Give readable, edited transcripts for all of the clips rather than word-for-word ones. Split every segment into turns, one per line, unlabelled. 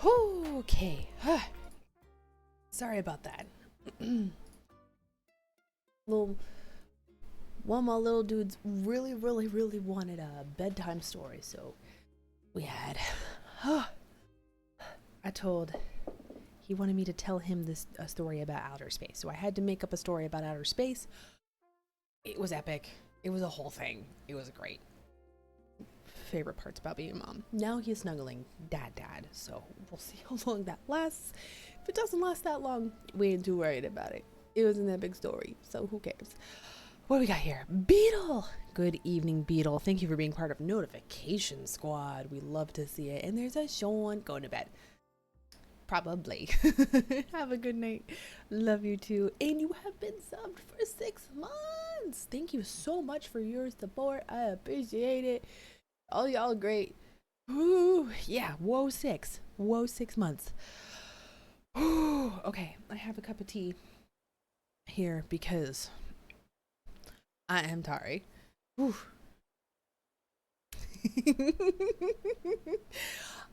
Okay. Sorry about that. One of my little dudes really wanted a bedtime story, so we had. I told. He wanted me to tell him a story about outer space, so I had to make up a story about outer space. It was epic. It was a whole thing. It was great. Favorite parts about being a mom. Now he's snuggling dad, so we'll see how long that lasts. If it doesn't last that long, we ain't too worried about it. It was an epic story, so who cares? What do we got here? Beetle! Good evening, Beetle. Thank you for being part of Notification Squad. We love to see it. And there's a Sean going to bed. Probably. Have a good night. Love you too. And you have been subbed for 6 months. Thank you so much for your support. I appreciate it. All y'all great. Ooh, yeah. Whoa, 6 months. Ooh, okay. I have a cup of tea here because I am tired.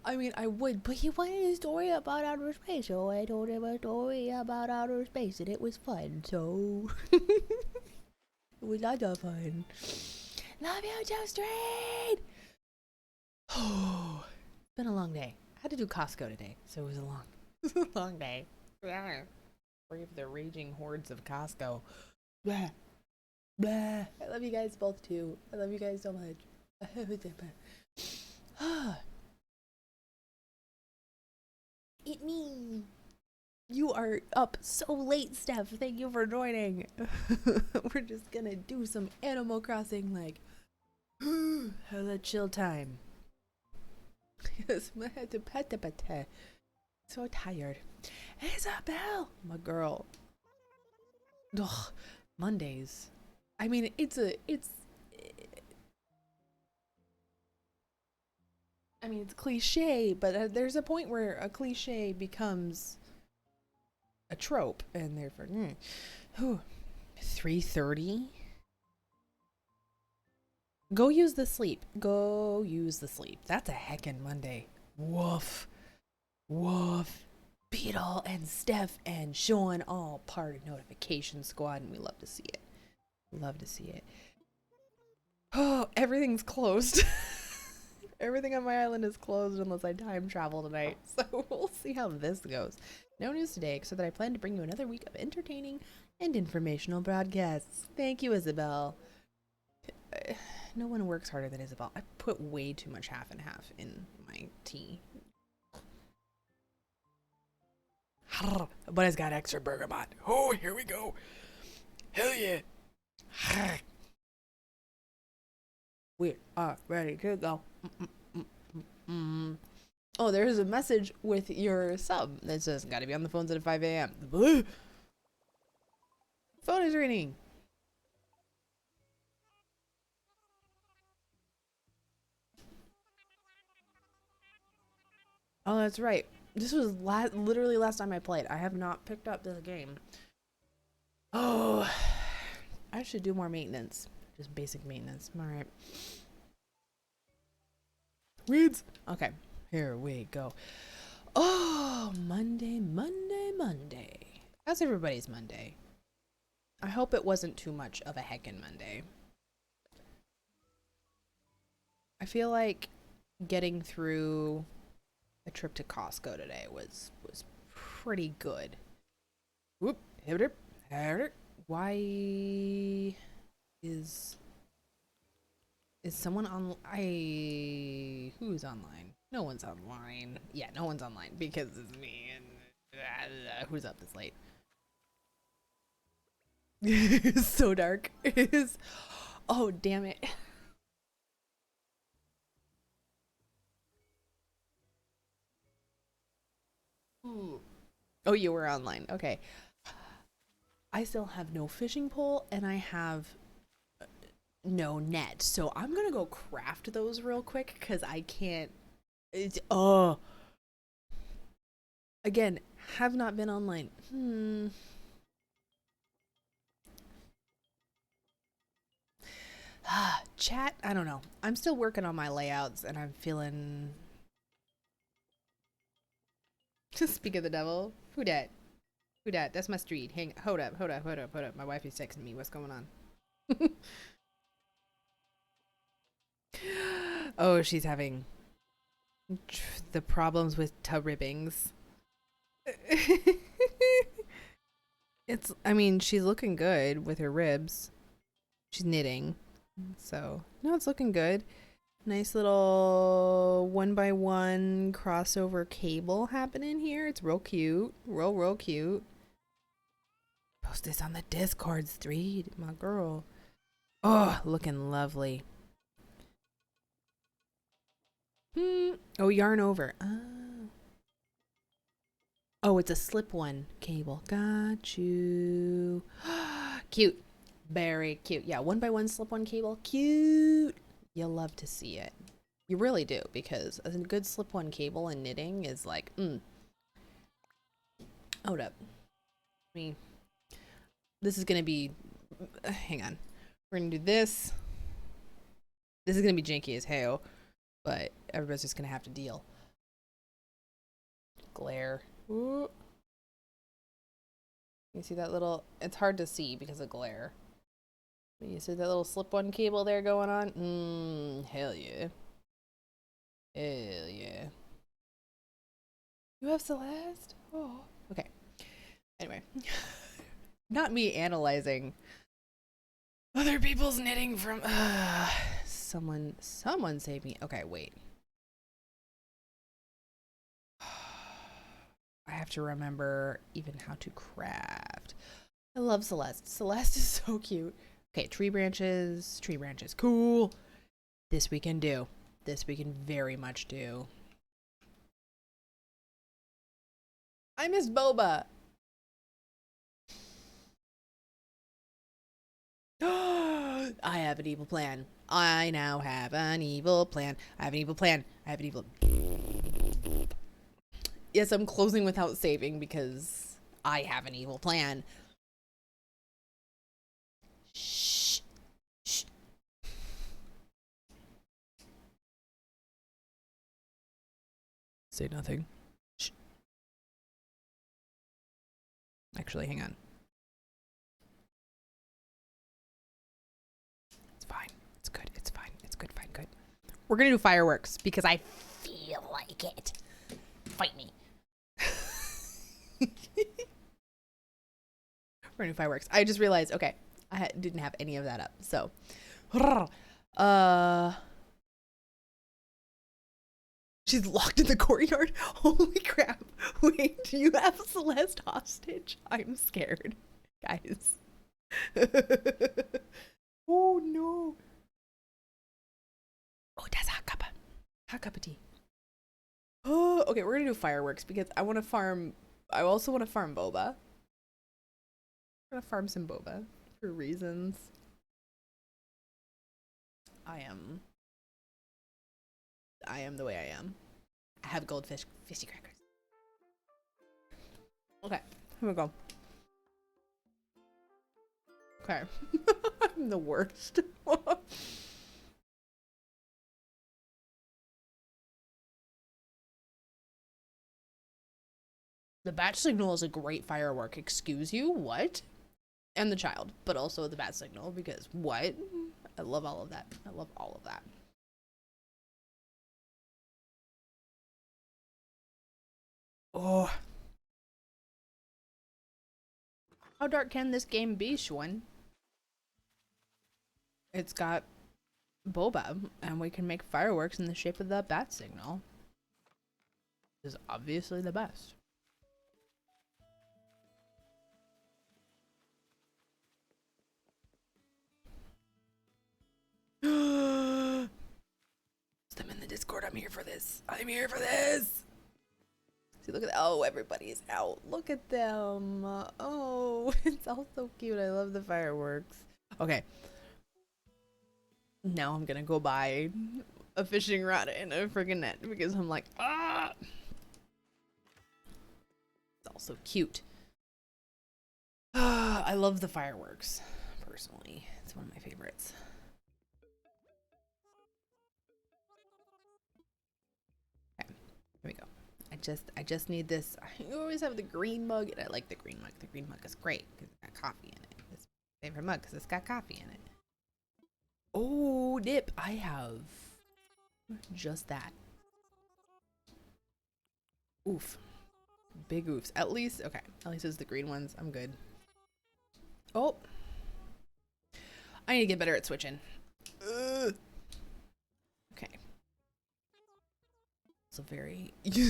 I mean, I would, but he wanted a story about outer space, so I told him a story about outer space, and it was fun, so it was a lot of fun. Love you, Joe Straight! Oh, it's been a long day. I had to do Costco today, so it was a long day. Brave the raging hordes of Costco. Blah. Blah. I love you guys both too. I love you guys so much. It me. You are up so late, Steph. Thank you for joining. We're just gonna do some Animal Crossing, like, have a chill time. So tired. Isabel, my girl. Ugh, Mondays. I mean, it's cliche, but there's a point where a cliche becomes a trope, and therefore, 3:30. Go use the sleep. That's a heckin' Monday. Woof. Beetle and Steph and Sean all part of Notification Squad, and we love to see it. Oh, everything's closed. Everything on my island is closed unless I time travel tonight, so we'll see how this goes. No news today, except that I plan to bring you another week of entertaining and informational broadcasts. Thank you, Isabel. No one works harder than Isabel. I put way too much half and half in my tea. But it's got extra bergamot. Oh, here we go. Hell yeah. We are ready to go. Oh, there's a message with your sub that says, gotta be on the phones at 5 a.m. Phone is ringing. Oh, that's right. This was literally last time I played. I have not picked up this game. Oh, I should do more maintenance. Just basic maintenance. All right. Weeds. Okay, here we go. Oh, Monday. How's everybody's Monday? I hope it wasn't too much of a heckin' Monday. I feel like getting through a trip to Costco today was pretty good. Whoop. Why is someone on? Who's online? No one's online. Yeah, no one's online because it's me and who's up this late? It's so dark. It is. Oh, damn it. Ooh. Oh, you were online. Okay. I still have no fishing pole, and I have no net. So I'm gonna go craft those real quick because I can't. Again, have not been online. Chat, I don't know. I'm still working on my layouts, and I'm feeling Speak of the devil. Who dat? Who dat? That's my street. Hold up. My wife is texting me. What's going on? Oh, she's having the problems with tub ribbings. I mean, she's looking good with her ribs. She's knitting. So, no, it's looking good. Nice little 1x1 crossover cable happening here. It's real cute. Real cute. Post this on the Discord, Street, my girl. Oh, looking lovely. Oh, yarn over. Oh, it's a slip-one cable. Got you. Cute. Very cute. Yeah, 1x1 slip-one cable. Cute. You'll love to see it. You really do, because a good slip-one cable in knitting is like, Hold up. This is gonna be, hang on. We're gonna do this. This is gonna be janky as hell, but everybody's just gonna have to deal. Glare. Ooh. You see that little, it's hard to see because of glare. You see that little slip-one cable there going on? Hell yeah. Hell yeah. You have Celeste? Oh, okay. Anyway. Not me analyzing other people's knitting from, someone save me. Okay, wait. I have to remember even how to craft. I love Celeste. Celeste is so cute. Okay, tree branches. Cool. This we can do. This we can very much do. I miss Boba. I have an evil plan. I now have an evil plan. I have an evil plan. Yes, I'm closing without saving because I have an evil plan. Shh. Say nothing. Shh. Actually, hang on. It's fine. It's good. It's fine. It's good. Fine. Good. We're gonna do fireworks because I feel like it. Fight me. We're gonna do fireworks. I just realized, okay, I didn't have any of that up. So, she's locked in the courtyard. Holy crap. Wait, do you have Celeste hostage? I'm scared, guys. Oh no. Oh, that's hot cup of tea. Oh, okay, we're gonna do fireworks because I want to farm. I also want to farm Boba. I'm gonna farm some Boba for reasons. I am the way I am. I have goldfish fishy crackers. Okay, here we go. Okay. I'm the worst. The bat signal is a great firework. Excuse you? What? And the child, but also the bat signal because what? I love all of that. I love all of that. Oh. How dark can this game be, Schwinn? It's got Boba, and we can make fireworks in the shape of the bat signal. This is obviously the best. Them in the Discord. I'm here for this. I'm here for this. See, look at that. Oh, everybody's out. Look at them. Oh, it's all so cute. I love the fireworks. Okay. Now I'm gonna go buy a fishing rod and a friggin' net because I'm like, ah. It's all so cute. I love the fireworks, personally. It's one of my favorites. Okay, here we go. I I just need this. I always have the green mug, and I like the green mug. The green mug is great because it's got coffee in it. It's my favorite mug because it's got coffee in it. Oh, dip! I have just that. Oof. Big oofs. At least, okay. At least it's the green ones. I'm good. Oh. I need to get better at switching. Ugh. Okay. So very... You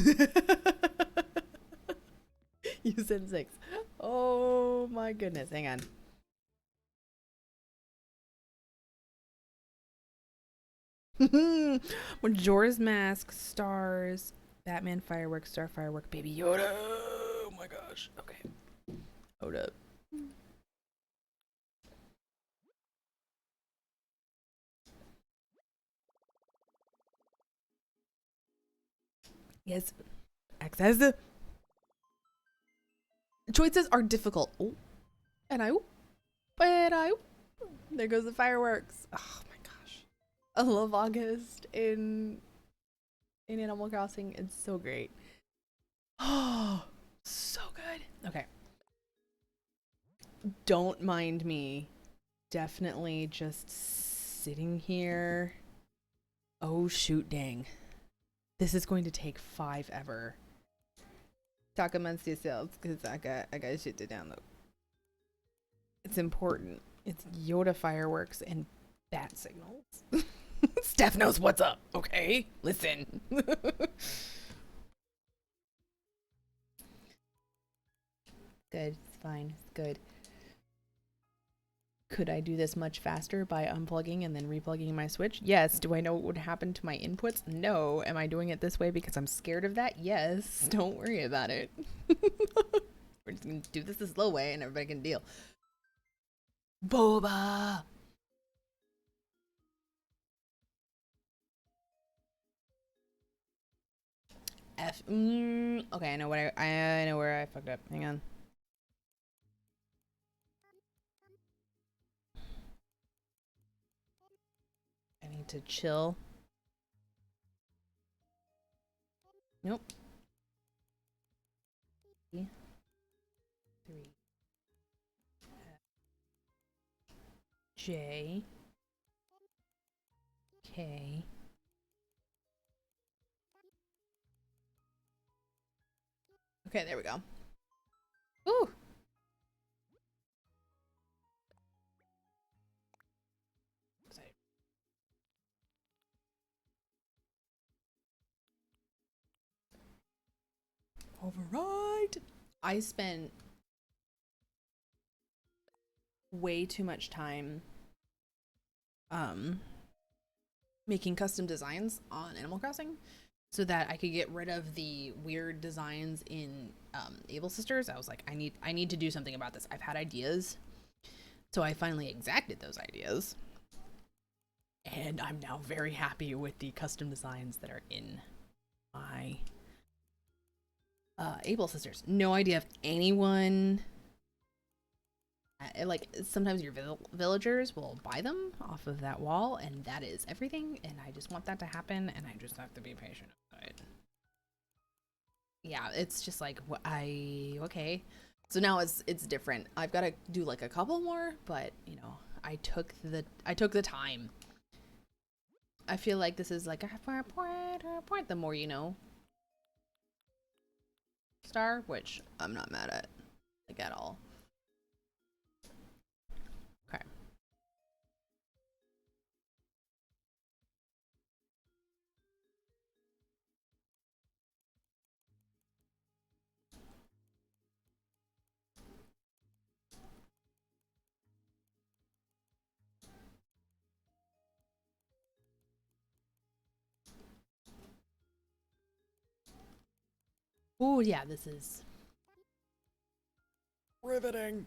said 6. Oh my goodness. Hang on. Majora's Mask, stars, Batman fireworks, star firework, Baby Yoda. Oh my gosh. Okay. Hold up. Yes. Access. Choices are difficult. Oh. And there goes the fireworks. Oh my gosh. I love August in Animal Crossing. It's so great. Oh, so good. Okay. Don't mind me. Definitely just sitting here. Oh shoot, dang. This is going to take 5 ever. Talk amongst yourselves, because I got shit to download. It's important. It's Yoda fireworks and bat signals. Steph knows what's up, okay? Listen. Good, it's fine, it's good. Could I do this much faster by unplugging and then replugging my Switch? Yes. Do I know what would happen to my inputs? No. Am I doing it this way because I'm scared of that? Yes. Don't worry about it. We're just going to do this the slow way and everybody can deal. Boba! Okay, I know what I know where I fucked up. Hang on. I need to chill. Nope. 3. J. K. Okay, there we go. Ooh. Override. I spent way too much time making custom designs on Animal Crossing so that I could get rid of the weird designs in Able Sisters. I was like, I need to do something about this. I've had ideas. So I finally exacted those ideas. And I'm now very happy with the custom designs that are in my Able Sisters. No idea if anyone like sometimes your villagers will buy them off of that wall, and that is everything, and I just want that to happen, and I just have to be patient about it. Yeah, it's just like okay. So now it's different. I've got to do like a couple more, but you know, I took the time. I feel like this is like a point the more you know star, which I'm not mad at, like, at all. Okay. Oh yeah, this is riveting.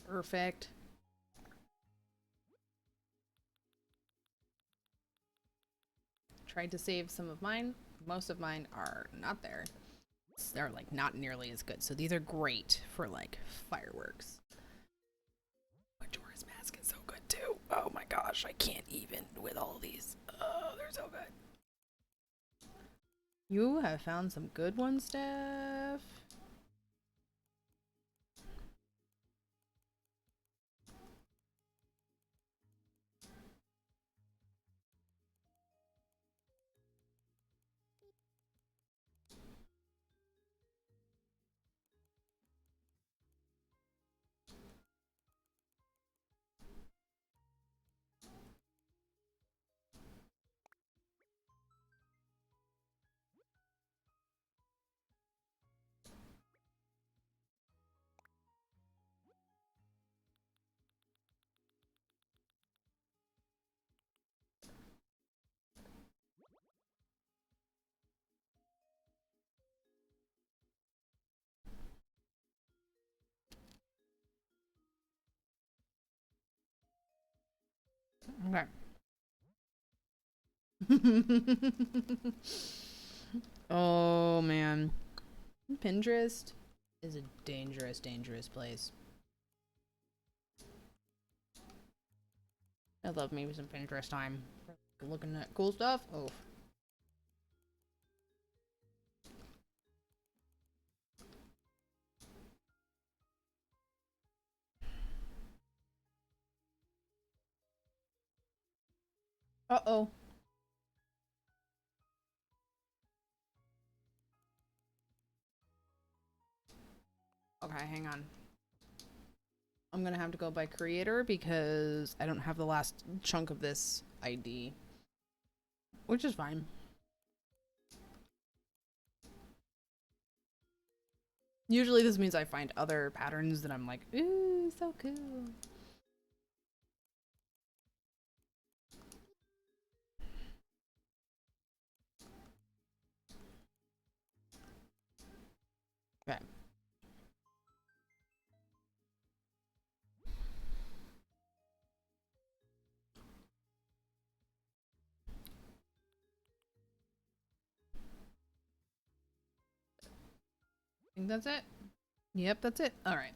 Perfect. Tried to save some of mine. Most of mine are not there. They're like not nearly as good. So these are great for like fireworks. Majora's Mask is so good too. Oh my gosh, I can't even with all these. Oh, they're so good. You have found some good ones, Steph. Okay. Oh man. Pinterest is a dangerous, dangerous place. I love maybe some Pinterest time. Looking at cool stuff. Oh. Uh-oh. Okay, hang on. I'm gonna have to go by creator because I don't have the last chunk of this ID. Which is fine. Usually this means I find other patterns that I'm like, ooh, so cool. Okay. I think that's it. Yep, that's it. All right.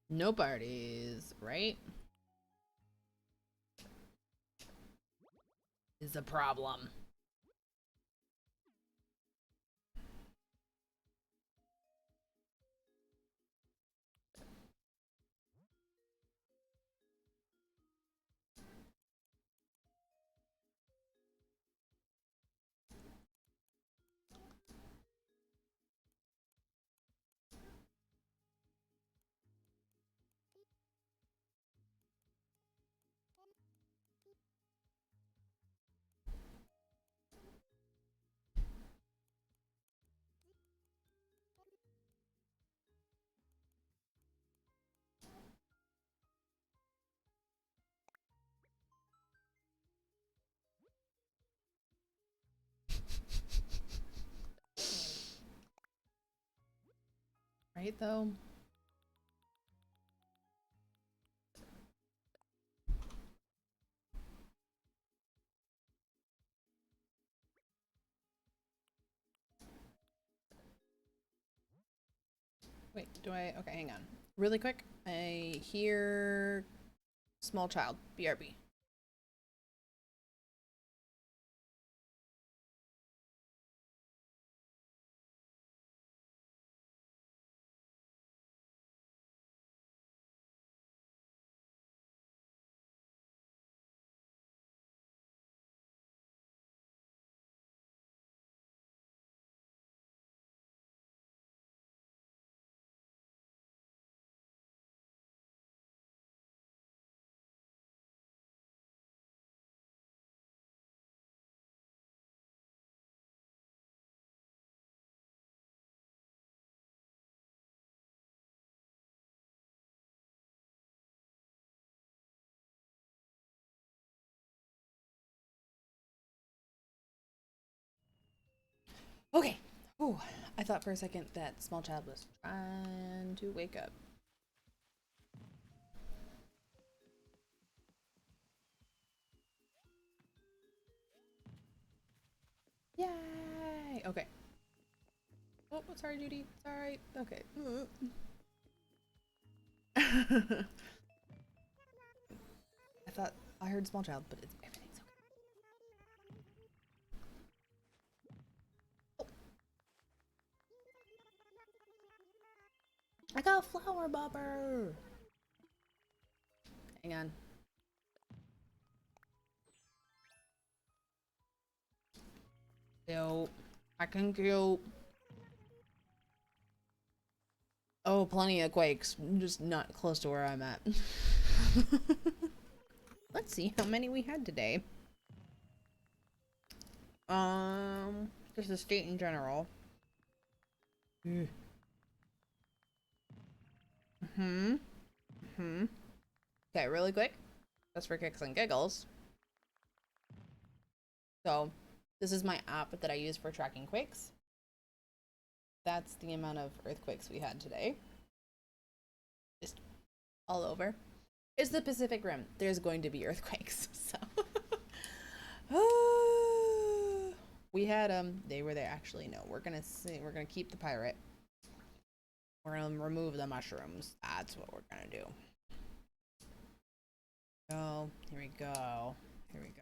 No parties, right? Is a problem. Right though? Wait, do I? Okay, hang on. Really quick. I hear small child. BRB. Okay. Oh, I thought for a second that small child was trying to wake up. Yay! Okay. Oh, sorry, Judy. Sorry. Okay. I thought I heard small child, but it's everything's okay. Oh, I got a flower bobber. Hang on. Cute. I can cute. Oh, plenty of quakes. Just not close to where I'm at. Let's see how many we had today. Just the state in general. Okay, really quick. Just for kicks and giggles. So, this is my app that I use for tracking quakes. That's the amount of earthquakes we had today. Just all over. It's the Pacific Rim. There's going to be earthquakes, so. We had they were there. Actually, no, we're gonna keep the pirate. We're gonna remove the mushrooms. That's what we're gonna do. Oh, here we go. Here we go.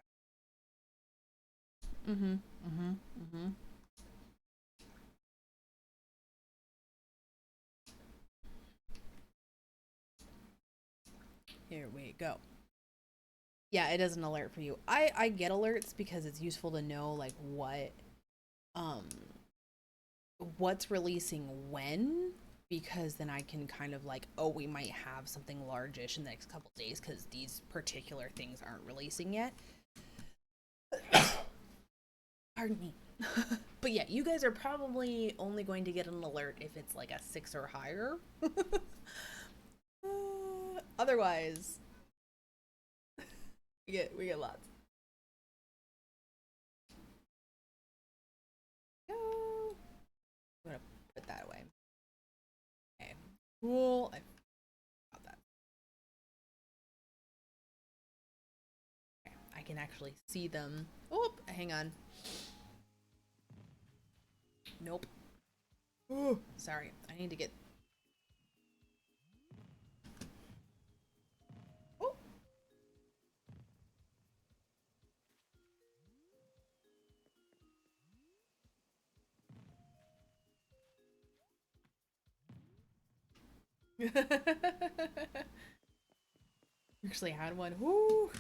Here we go. Yeah, it does an alert for you. I get alerts because it's useful to know like what's releasing when, because then I can kind of like, oh, we might have something largish in the next couple days because these particular things aren't releasing yet. Pardon me. But yeah, you guys are probably only going to get an alert if it's like a 6 or higher. Otherwise, we get lots. No. I'm gonna put that away. Okay. Cool. I got that. Okay. I can actually see them. Oh, hang on. Nope. Ooh, sorry. I need to get. Oh. Actually had one. Woo.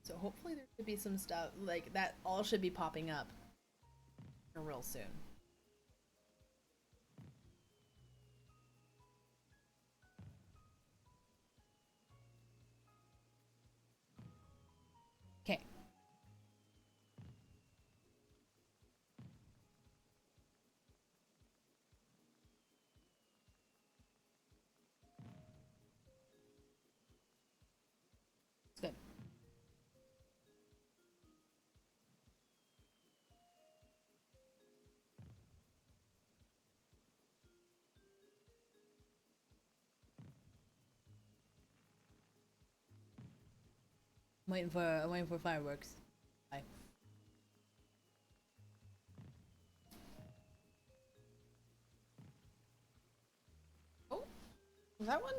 So hopefully there should be some stuff like that. All should be popping up real soon. Okay. It's good. I'm waiting for fireworks. Bye. Oh, was that one? I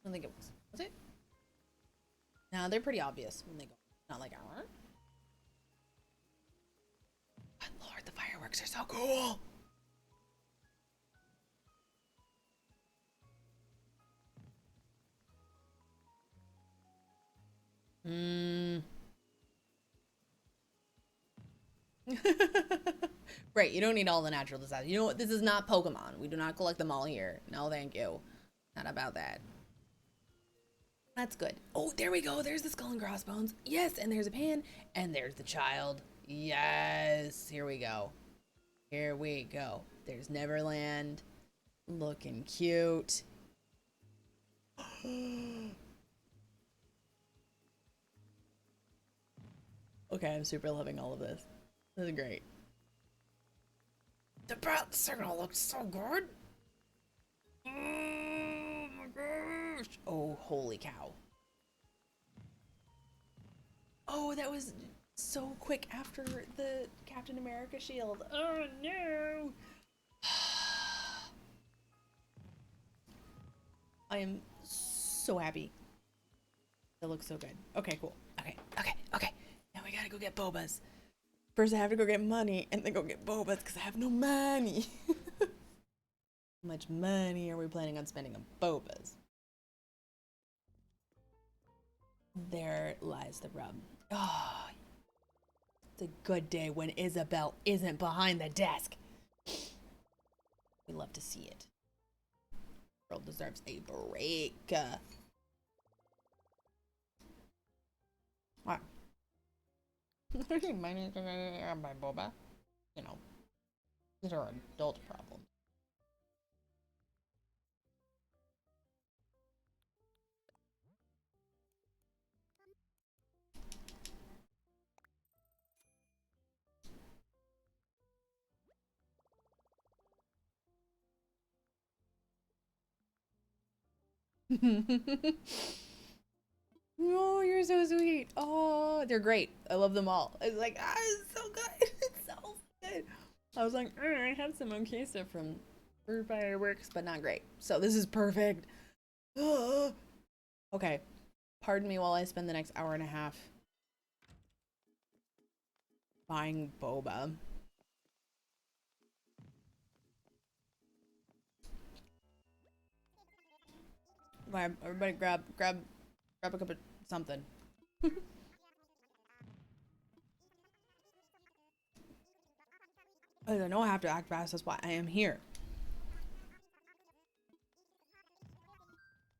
don't think it was. Was it? No, they're pretty obvious when they go. Not like our. But Lord, the fireworks are so cool. Right, you don't need all the natural disasters. You know what? This is not Pokemon. We do not collect them all here. No, thank you. Not about that. That's good. Oh, there we go. There's the skull and crossbones. Yes, and there's a pan. And there's the child. Yes. Here we go. Here we go. There's Neverland. Looking cute. Okay, I'm super loving all of this. This is great. The brats are gonna look so good. Oh my gosh. Oh, holy cow. Oh, that was so quick after the Captain America shield. Oh no. I am so happy. That looks so good. Okay, cool. Okay. Now we gotta go get Bobas. First I have to go get money and then go get Bobas because I have no money. How much money are we planning on spending on Bobas? There lies the rub. Oh, it's a good day when Isabel isn't behind the desk. We love to see it. The world deserves a break. What? Money by Boba? You know, these are adult problems. Oh, you're so sweet. Oh, they're great. I love them all. It's like, it's so good. It's so good. I was like, I have some okay stuff from fireworks, but not great. So this is perfect. Okay. Pardon me while I spend the next hour and a half buying Boba. Everybody grab a cup of something. I know I have to act fast, that's why I am here.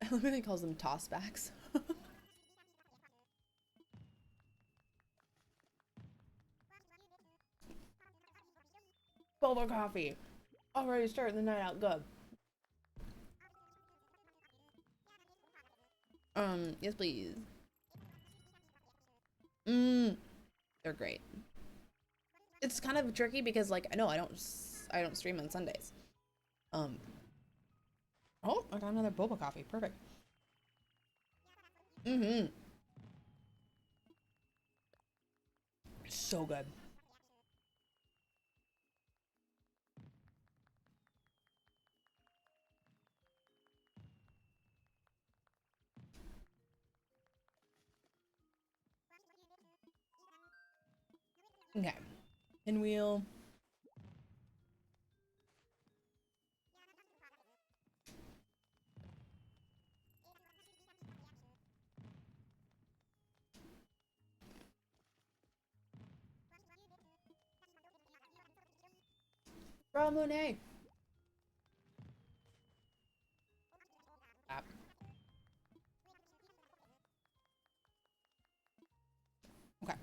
I love when he calls them tossbacks. Boba coffee. Already starting the night out good. Yes please. They're great. It's kind of tricky because like I know I don't stream on Sundays. Oh, I got another boba coffee. Perfect. So good. Okay. Pinwheel. Ramone. Okay.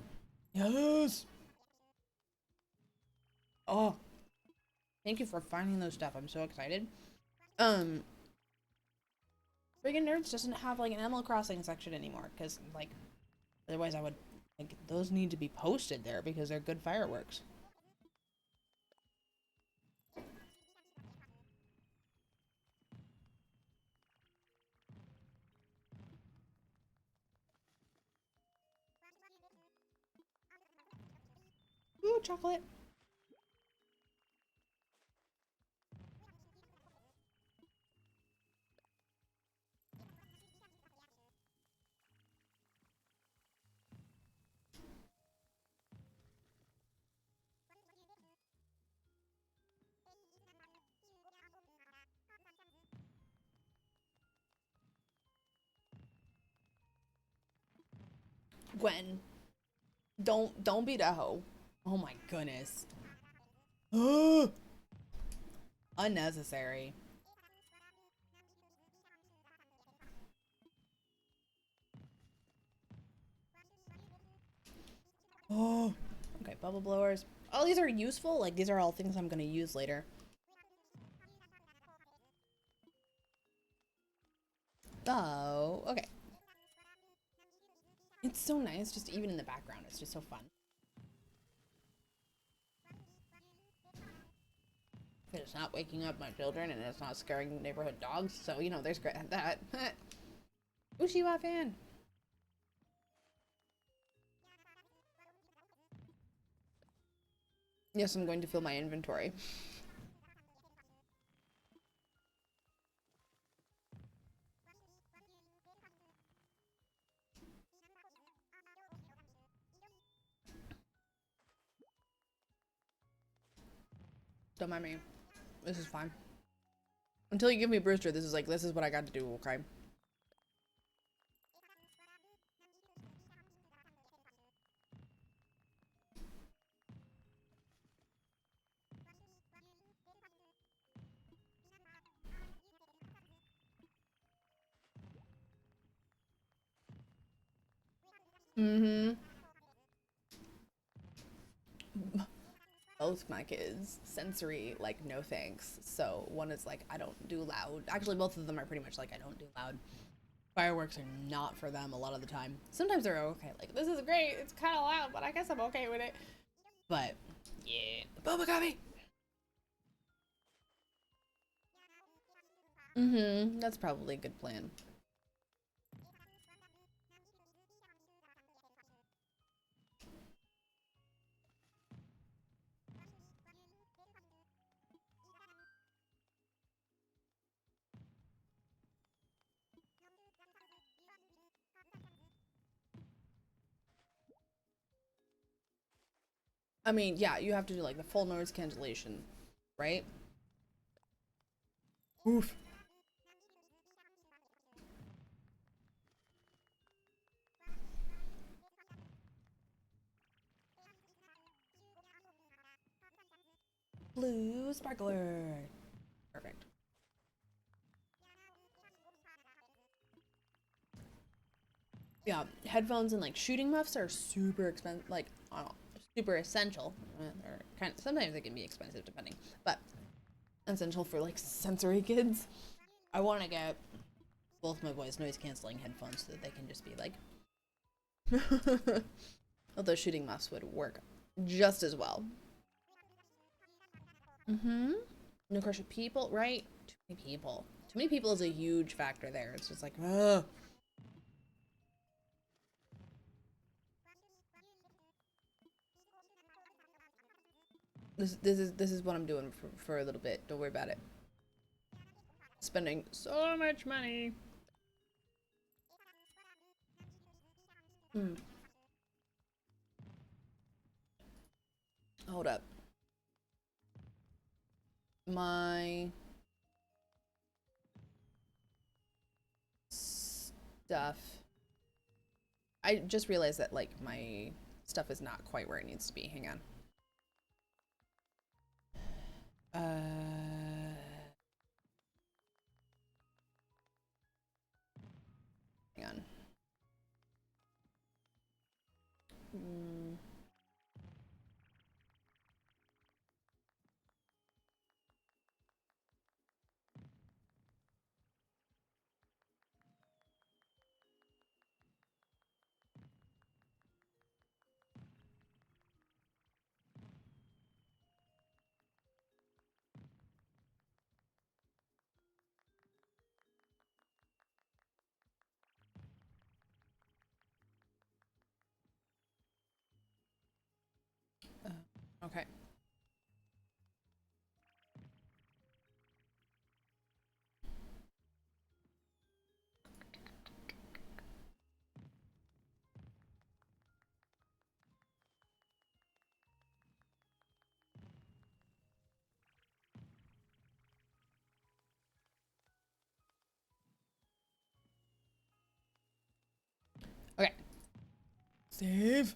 Yes. Oh. Thank you for finding those stuff. I'm so excited. Friggin' Nerds doesn't have like an Animal Crossing section anymore because like otherwise I would like those need to be posted there because they're good fireworks. Ooh, chocolate. Gwen, don't be that hoe. Oh my goodness. Unnecessary. Oh. Okay, bubble blowers. All these are useful. Like these are all things I'm gonna use later. Oh, okay. It's so nice, just even in the background. It's just so fun. It's not waking up my children and it's not scaring neighborhood dogs, so you know there's that. Uchiwa fan. Yes, I'm going to fill my inventory. Don't mind me. This is fine. Until you give me Brewster, this is like, this is what I got to do, okay? Mm-hmm. Both my kids, sensory, like, no thanks. So one is like, I don't do loud. Actually, both of them are pretty much like, I don't do loud. Fireworks are not for them a lot of the time. Sometimes they're okay. Like, this is great. It's kind of loud, but I guess I'm okay with it. But, yeah. The Boba got me! Mm-hmm. That's probably a good plan. I mean, yeah, you have to do like the full noise cancellation, right? Oof. Blue sparkler. Perfect. Yeah, headphones and like shooting muffs are super expensive. Like, I don't know, super essential. Or kind of, sometimes they can be expensive depending, but essential for like sensory kids. I want to get both my boys noise canceling headphones so that they can just be like. Although shooting muffs would work just as well. Mm-hmm. No crush of people, right? Too many people. Too many people is a huge factor there. It's just like, ugh. This is what I'm doing for a little bit. Don't worry about it. Spending so much money. Hmm. Hold up. My stuff. I just realized that like my stuff is not quite where it needs to be. Hang on. Hang on. Mm. Okay. Okay. Save.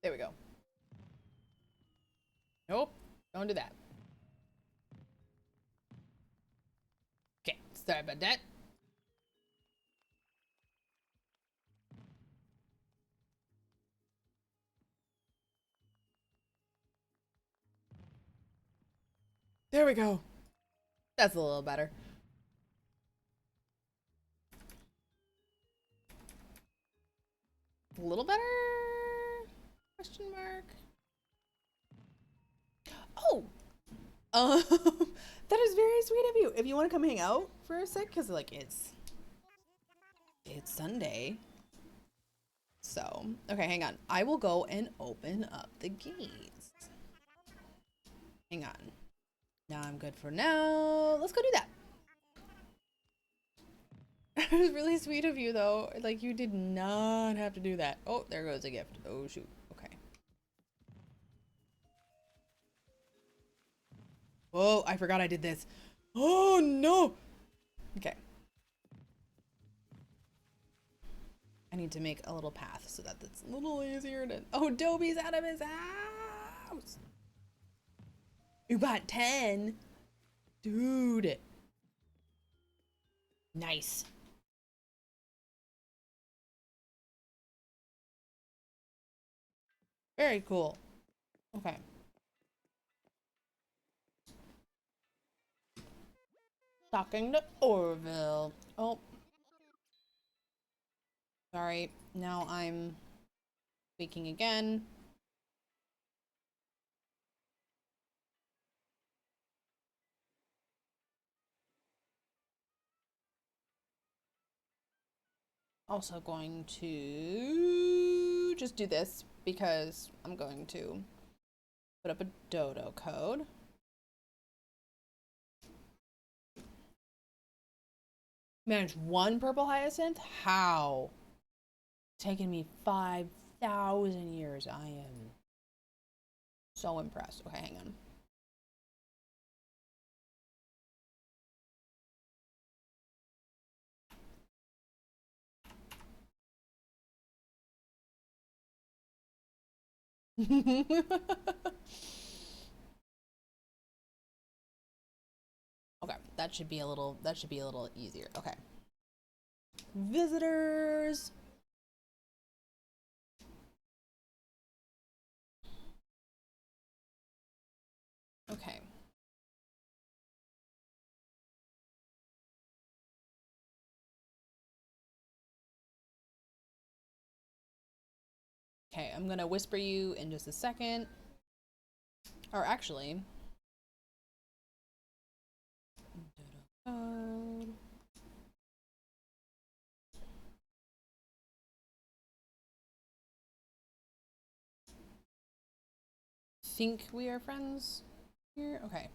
There we go. Nope. Don't do that. Okay. Sorry about that. There we go. That's a little better. A little better? Question mark. Oh! That is very sweet of you. If you want to come hang out for a sec, because like it's Sunday. So, okay, hang on. I will go and open up the gates. Hang on. Now I'm good for now. Let's go do that. It was really sweet of you, though. Like, you did not have to do that. Oh, there goes a gift. Oh, shoot. Okay. Oh, I forgot I did this. Oh, no. Okay. I need to make a little path so that it's a little easier to... Oh, Dobie's out of his house. You got 10. Dude. Nice. Very cool. Okay. Talking to Orville. Oh. Sorry. Now I'm speaking again. Also going to just do this because I'm going to put up a dodo code. Manage one purple hyacinth? How? It's taken me 5,000 years. I am so impressed. Okay, hang on. Okay, that should be a little easier. Okay. Visitors. Okay. Okay, I'm gonna whisper you in just a second. Or actually, think we are friends here? Okay.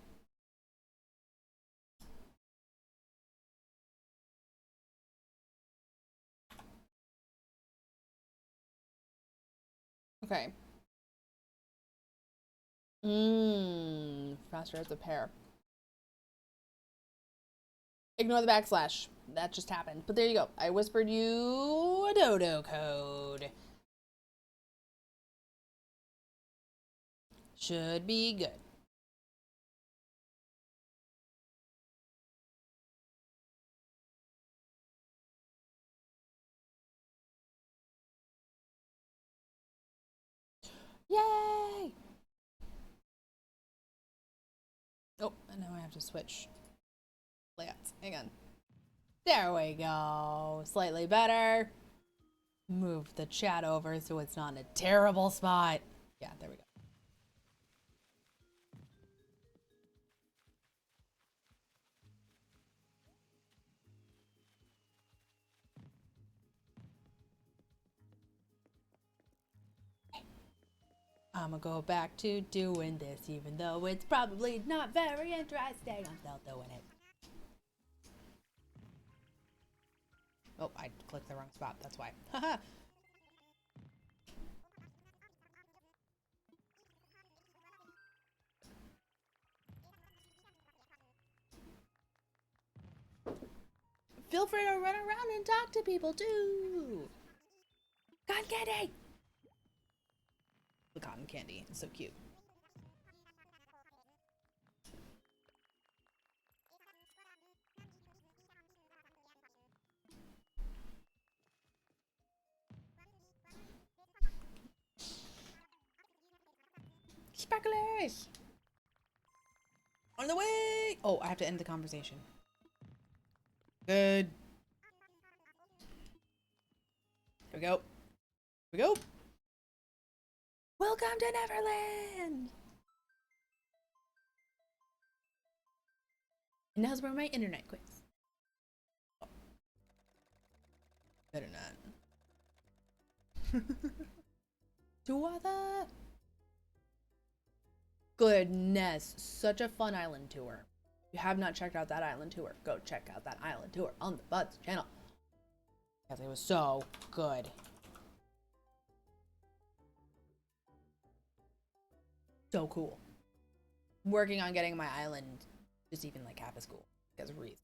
Okay. Faster as a pair. Ignore the backslash. That just happened. But there you go. I whispered you a dodo code. Should be good. Yay! Oh, and now I have to switch layouts. Hang on. There we go. Slightly better. Move the chat over so it's not in a terrible spot. Yeah, there we go. I'm gonna go back to doing this, even though it's probably not very interesting. I'm still doing it. Oh, I clicked the wrong spot. That's why. Haha. Feel free to run around and talk to people too. Cotton candy. The cotton candy. It's so cute. Sparklers! On the way! Oh, I have to end the conversation. Good. Here we go. we go. Welcome to Neverland. And now's where my internet quits. Oh. Better not. To other. Goodness, such a fun island tour. If you have not checked out that island tour, go check out that island tour on the Buds channel. Because it was so good. So cool. I'm working on getting my island just even like half as cool because of reason.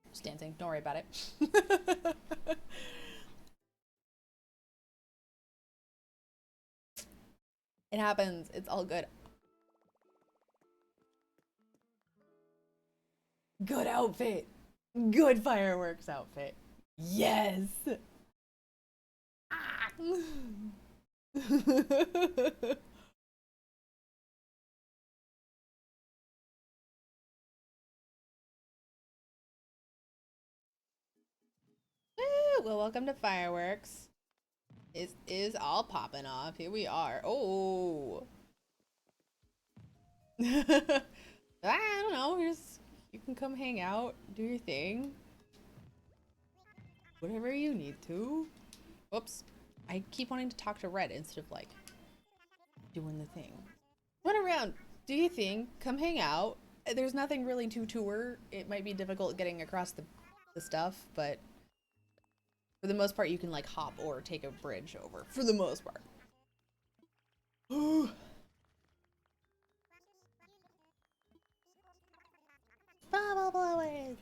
Just dancing, don't worry about it. It happens, it's all good. Good outfit. Good fireworks outfit. Yes. Ah. Well, welcome to fireworks. It is all popping off. Here we are. Oh. I don't know. You can come hang out, do your thing. Whatever you need to. Whoops. I keep wanting to talk to Red instead of like doing the thing. Run around, do your thing, come hang out. There's nothing really to tour. It might be difficult getting across the stuff, but for the most part, you can like hop or take a bridge over. For the most part. Bubble blowers.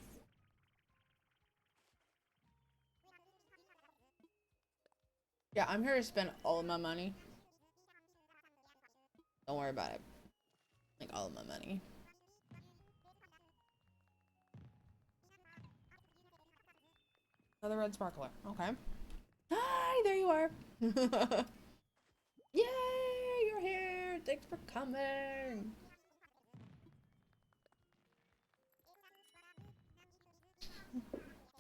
Yeah, I'm here to spend all of my money. Don't worry about it. Like all of my money. Another red sparkler. Okay. Hi, there you are. Yay, you're here. Thanks for coming.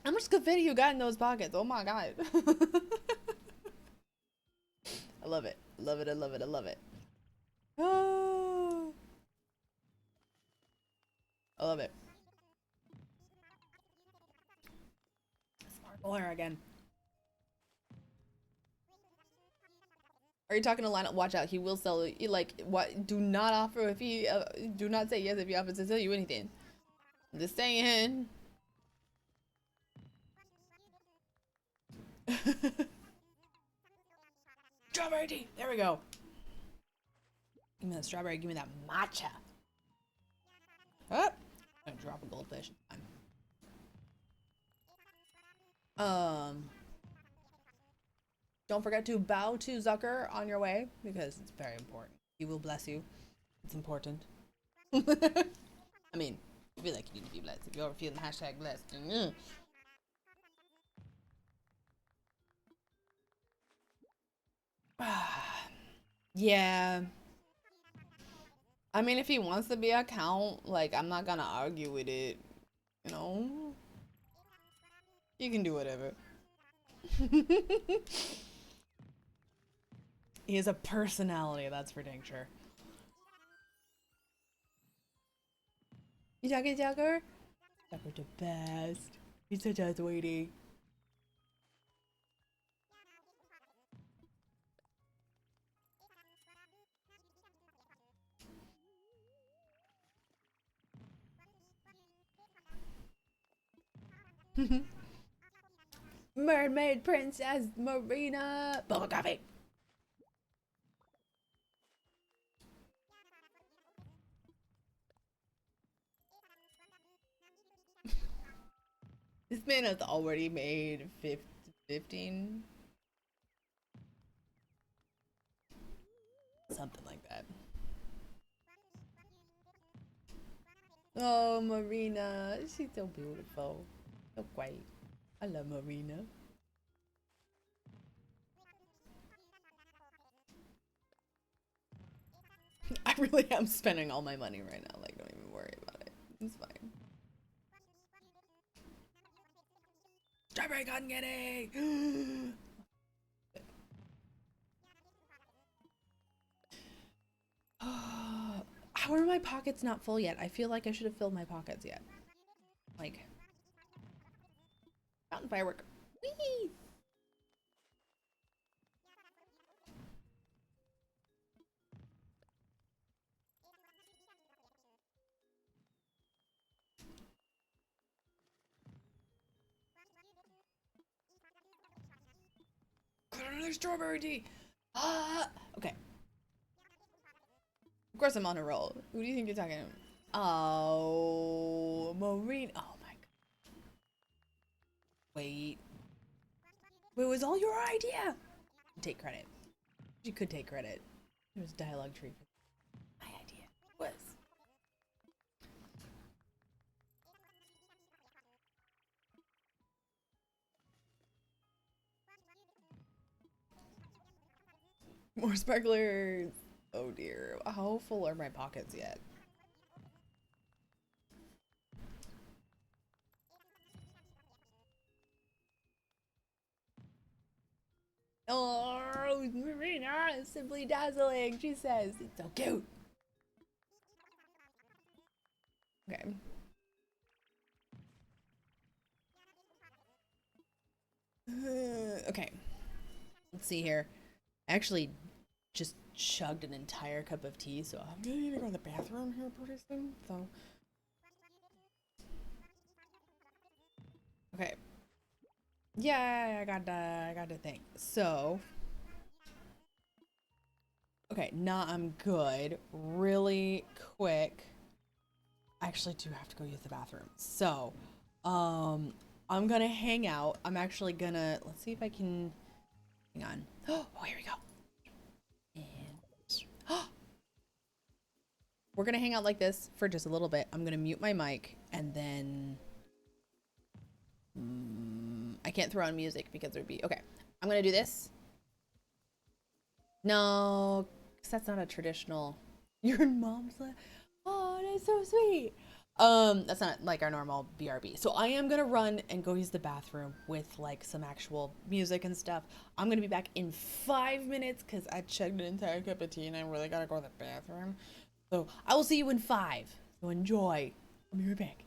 How much confetti you got in those pockets? Oh my god. I love it. Love it. I love it. I love it. Oh. I love it. Sparkler again. Are you talking to Lionel? Watch out, he will sell you. Like, what? Do not offer if he, do not say yes if he offers to sell you anything. I'm just saying. Strawberry tea! There we go. Give me that strawberry, give me that matcha. Oh, I'm gonna drop a goldfish. Don't forget to bow to Zucker on your way because it's very important. He will bless you. It's important. I mean, I feel like you need to be blessed. If you're feeling hashtag blessed. Yeah. I mean, if he wants to be a count, like, I'm not gonna argue with it. You know? You can do whatever. He has a personality, that's for dang sure. You talking, Tucker? Tucker's the best. He's such a sweetie. Mermaid Princess Marina. Boba coffee. This man has already made 15. Something like that. Oh, Marina. She's so beautiful. So white. I love Marina. I really am spending all my money right now. Like, don't even worry about it. It's fine. Strawberry cotton candy! How are my pockets not full yet? I feel like I should have filled my pockets yet. Like, fountain firework. Whee! Another strawberry tea. Okay. Of course I'm on a roll. Who do you think you're talking to? Oh, Maureen. Oh my god. Wait. It was all your idea. Take credit. You could take credit. It was dialogue tree. My idea was. More sparklers. Oh dear. How full are my pockets yet? Oh, Marina is simply dazzling, she says. It's so cute. Okay. Okay. Let's see here. I actually just chugged an entire cup of tea, so I'm gonna need to go to the bathroom here pretty soon. So. Okay. Yeah, I got the thing. So. Okay, now I'm good. Really quick. I actually do have to go use the bathroom. So, I'm gonna hang out. I'm actually gonna, let's see if I can, hang on. Oh, here we go. And, we're gonna hang out like this for just a little bit. I'm gonna mute my mic and then, I can't throw on music because there'd be, okay. I'm gonna do this. No, because that's not a traditional, your mom's like, oh, that's so sweet. That's not like our normal BRB. So I am gonna run and go use the bathroom with like some actual music and stuff. I'm gonna be back in 5 minutes because I chugged an entire cup of tea and I really gotta go to the bathroom. So I will see you in 5. So enjoy. I'll be right back.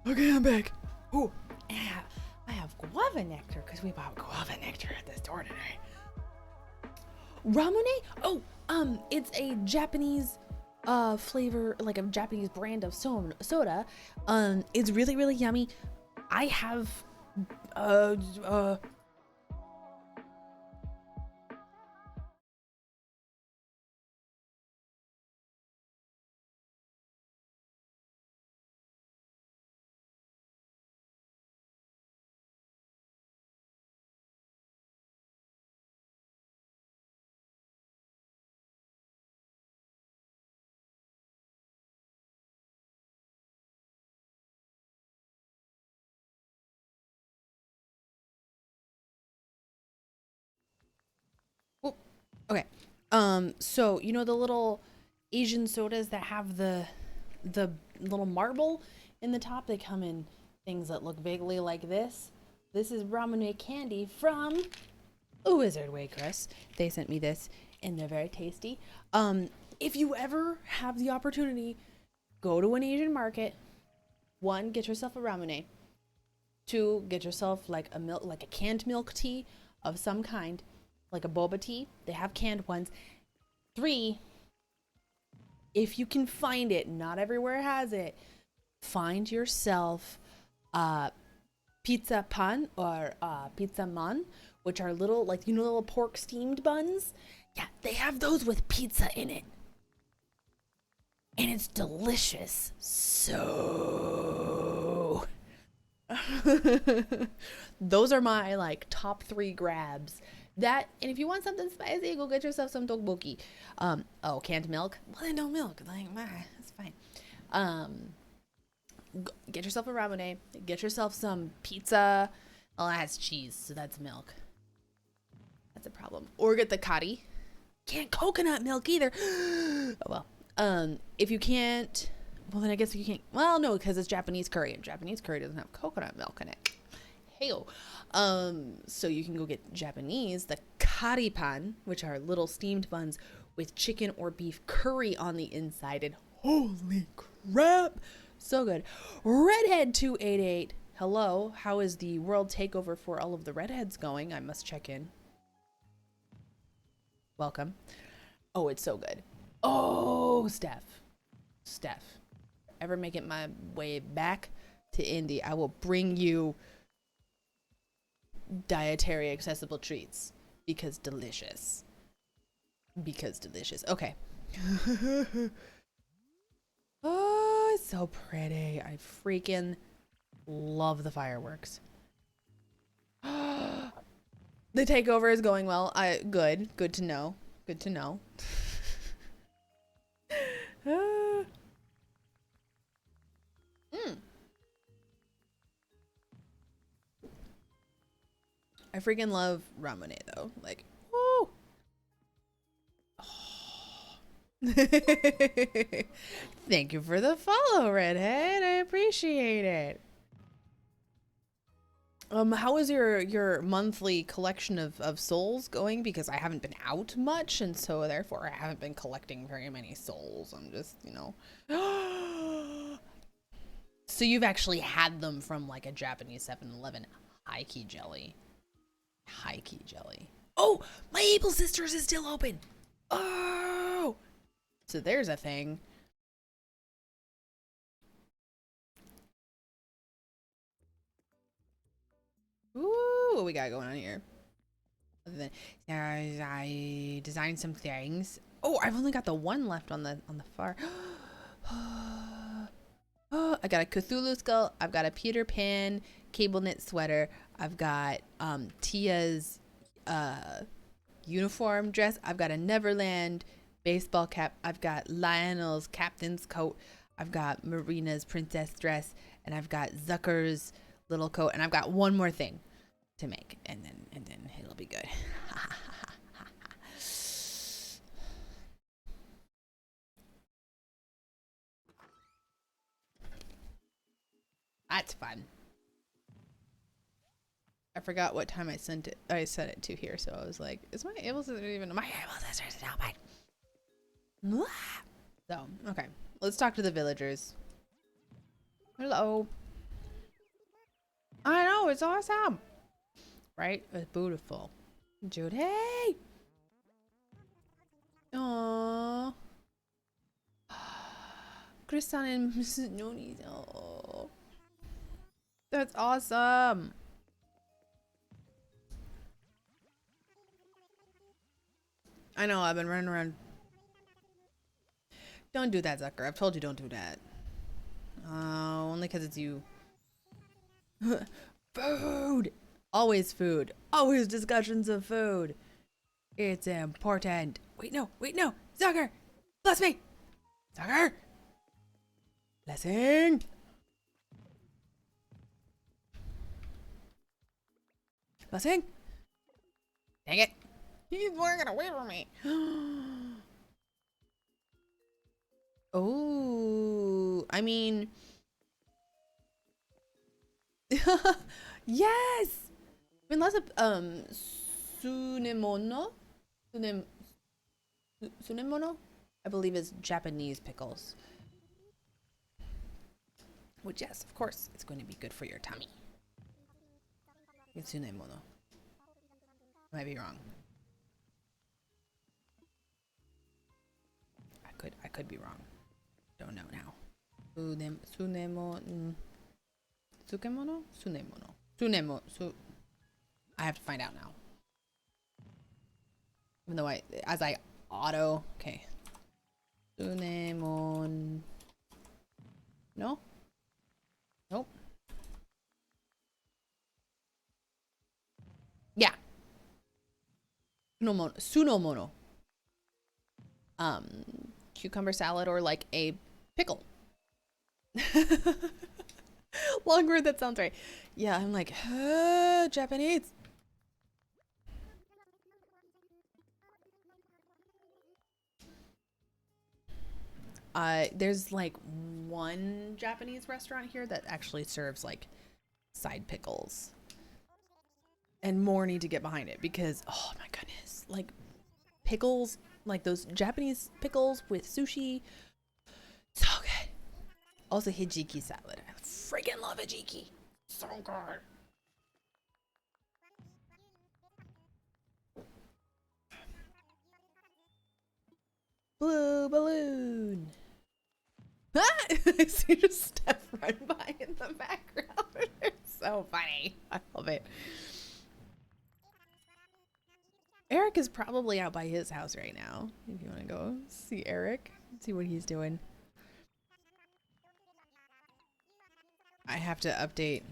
Okay, I'm back. Oh, yeah, I have guava nectar because we bought guava nectar at the store today. Ramune? Oh, it's a Japanese flavor, like a Japanese brand of soda. It's really, really yummy. I have uh uh oh, okay. So you know the little Asian sodas that have the little marble in the top? They come in things that look vaguely like this. This is Ramune candy from Wizard Way, Chris. They sent me this, and they're very tasty. If you ever have the opportunity, go to an Asian market. One, get yourself a Ramune. Two, get yourself like a canned milk tea of some kind, like a boba tea. They have canned ones. Three, if you can find it, not everywhere has it, find yourself pizza pan or pizza man, which are little, like, you know, little pork steamed buns. Yeah, they have those with pizza in it. And it's delicious. So those are my like top 3 grabs. That, and if you want something spicy, go get yourself some tteokbokki. Oh, canned milk? Well, then no milk. Like, that's fine. Get yourself a ramen. Get yourself some pizza. Oh, that has cheese, so that's milk. That's a problem. Or get the kari. Can't coconut milk either. Oh well. If you can't, well then I guess you can't. Well, no, because it's Japanese curry, and Japanese curry doesn't have coconut milk in it. Heyo. So you can go get Japanese, the kari pan, which are little steamed buns with chicken or beef curry on the inside, and holy crap, so good. Redhead 288. Hello, how is the world takeover for all of the redheads going? I must check in. Welcome. Oh, it's so good. Oh, Steph, ever make it my way back to Indy, I will bring you dietary accessible treats because delicious. Okay. Oh, it's so pretty. I freaking love the fireworks. The takeover is going well. Good to know. Good to know. I freaking love ramen though. Like, woo! Oh. Thank you for the follow, Redhead. I appreciate it. How is your monthly collection of souls going? Because I haven't been out much, and so therefore I haven't been collecting very many souls. I'm just, you know. So you've actually had them from like a Japanese 7-Eleven. High key jelly. High key jelly. Oh, my Able Sisters is still open. Oh, so there's a thing. Ooh, what we got going on here? Other than I designed some things. Oh, I've only got the one left on the far. Oh, I got a Cthulhu skull. I've got a Peter Pan cable knit sweater. I've got Tia's uniform dress. I've got a Neverland baseball cap. I've got Lionel's captain's coat. I've got Marina's princess dress, and I've got Zucker's little coat, and I've got one more thing to make, and then it'll be good. That's fun. I forgot what time I sent it. I sent it to here, so I was like, "Is my able to even my able sisters open?" So okay, let's talk to the villagers. Hello. I know, it's awesome. Right? It's beautiful. Judy! Aww. Kristan and Mrs. Noni. Oh, that's awesome. I know, I've been running around. Don't do that, Zucker. I've told you don't do that. Only because it's you. Food! Always food. Always discussions of food. It's important. Wait, no. Zucker! Bless me! Zucker! Blessing! Blessing? Dang it. He's walking away from me. Oh, I mean... Yes! I mean, lots of, sunemono? Sunemono? I believe is Japanese pickles. Which, yes, of course, it's going to be good for your tummy. It's sunemono. Might be wrong. I could be wrong. Don't know now. Sunemono. Tsukemono? Sunemono. I have to find out now. Even though okay. Sunemon. No? Nope. Yeah. Sunomono. Cucumber salad or like a pickle. Long word that sounds right. Yeah, I'm like, Japanese. There's like one Japanese restaurant here that actually serves like side pickles. And more need to get behind it because, oh my goodness, like pickles, like those Japanese pickles with sushi. So good. Also hijiki salad. I freaking love hijiki. So good. Blue balloon. I see just Steph run by in the background. It's so funny. I love it. Eric is probably out by his house right now. If you want to go see Eric, see what he's doing. I have to update.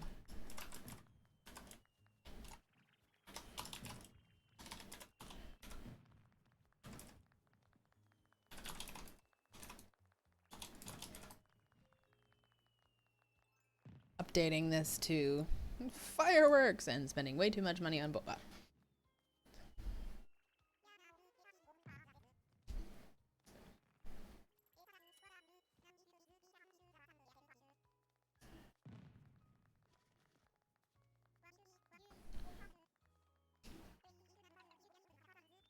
Updating this to fireworks and spending way too much money on Boba.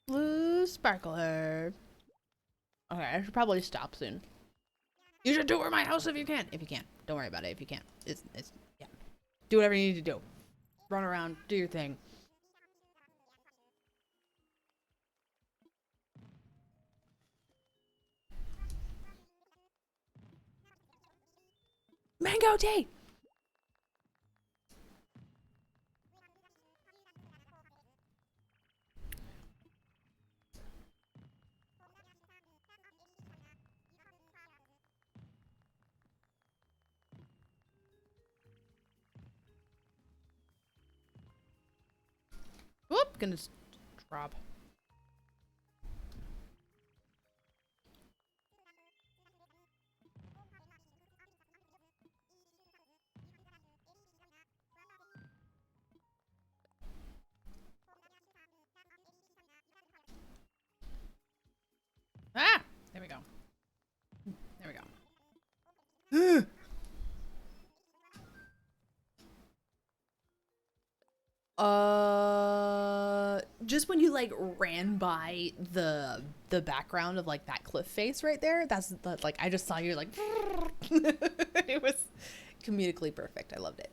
Blue sparkler. Okay, I should probably stop soon. You should tour my house if you can. If you can. Don't worry about it if you can't. It's yeah. Do whatever you need to do. Run around, do your thing. Mango tea! Whoop, gonna drop. Ah! There we go. There we go. Just when you like ran by the background of like that cliff face right there, that's like I just saw you like it was comedically perfect. I loved it.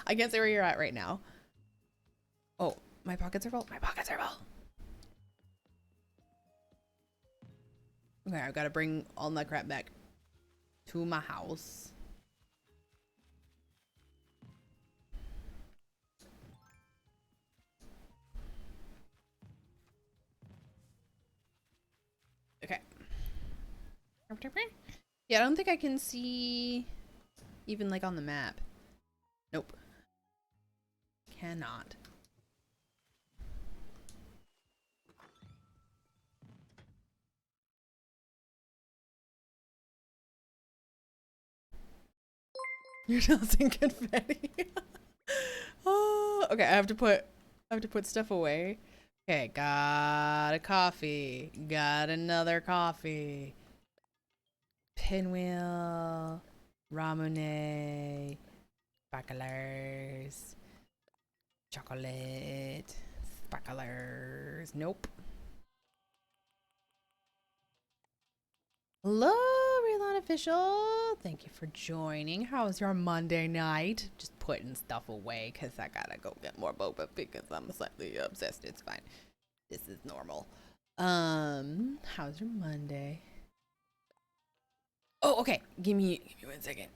I can't say where you're at right now. Oh, my pockets are full. My pockets are full. Okay, I've got to bring all that crap back to my house. Okay. Yeah, I don't think I can see even like on the map. Nope. Cannot. You're tossing confetti. Oh, okay, I have to put stuff away. Okay, got a coffee. Got another coffee. Pinwheel. Ramune. Sparklers. Chocolate. Sparklers. Nope. Hello, Real Official. Thank you for joining. How was your Monday night? Just putting stuff away because I gotta go get more Boba because I'm slightly obsessed. It's fine. This is normal. How's your Monday? Oh, okay. Give me 1 second.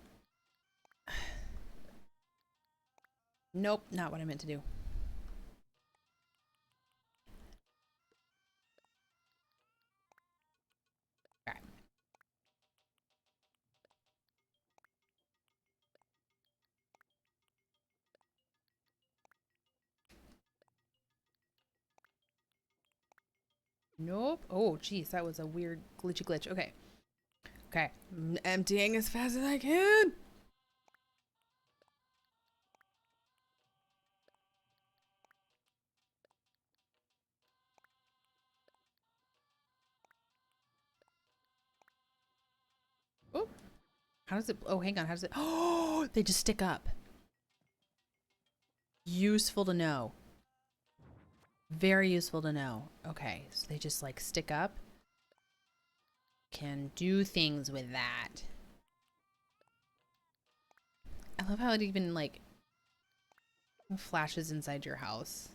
Nope, not what I meant to do. All right. Nope. Oh, geez, that was a weird glitchy glitch. Okay. Okay. I'm emptying as fast as I can. Oh, how does it? Oh, hang on. How does it? Oh, they just stick up. Useful to know. Very useful to know. Okay, so they just like stick up. Can do things with that. I love how it even like flashes inside your house.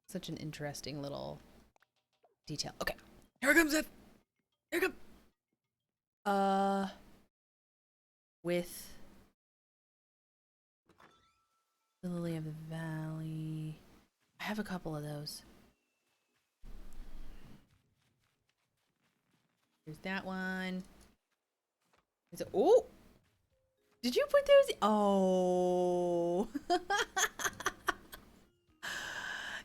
Such an interesting little detail. Okay, here it comes it. Here it comes. With the Lily of the Valley. I have a couple of those. There's that one. There's a, oh! Did you put those? Oh!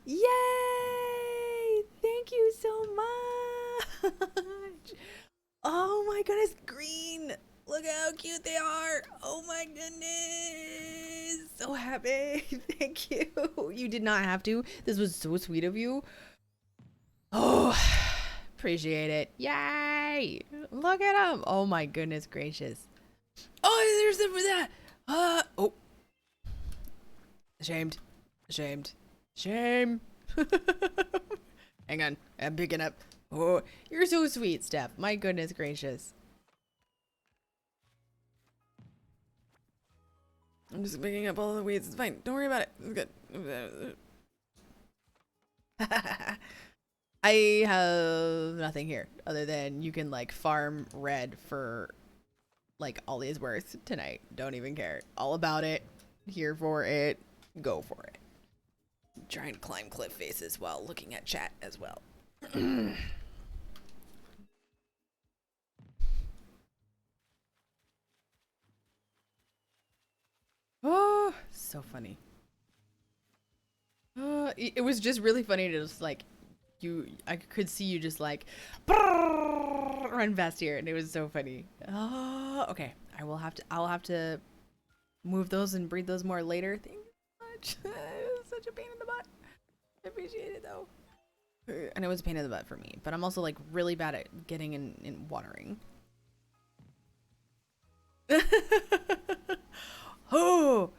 Yay! Thank you so much! Oh my goodness, green! Look how cute they are! Oh my goodness! So happy! Thank you! You did not have to. This was so sweet of you. Oh, appreciate it. Yay! Look at them! Oh my goodness gracious. Oh, there's some for that! Oh. Ashamed. Ashamed. Shame. Hang on, I'm picking up. Oh, you're so sweet, Steph. My goodness gracious. I'm just picking up all the weeds. It's fine. Don't worry about it. It's good. I have nothing here other than you can like farm red for like all he's worth tonight. Don't even care. All about it. Here for it. Go for it. Trying to climb cliff faces while looking at chat as well. Oh, so funny. It was just really funny to just like I could see you just like run past here, and it was so funny. Oh, okay. I'll have to move those and breed those more later. Thank you so much. It was such a pain in the butt. I appreciate it though. I know it's a pain in the butt for me, but I'm also like really bad at getting in watering. Oh,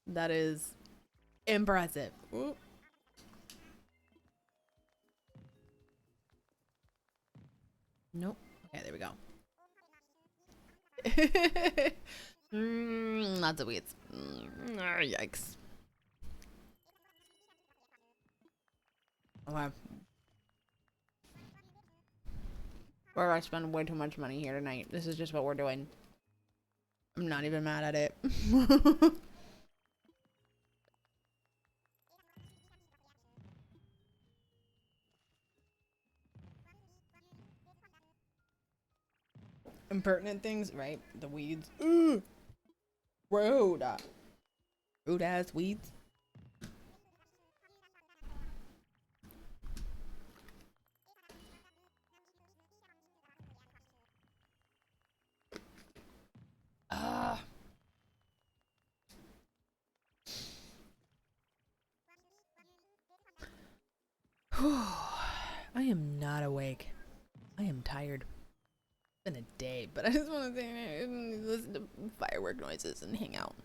that is impressive. Ooh. Nope. Okay, there we go. Lots of weeds. Yikes. Okay. Or I spend way too much money here tonight. This is just what we're doing. I'm not even mad at it. Impertinent things, right? The weeds. Ooh. Rude. Rude ass weeds. I am not awake. I am tired. It's been a day, but I just want to say, listen to firework noises and hang out.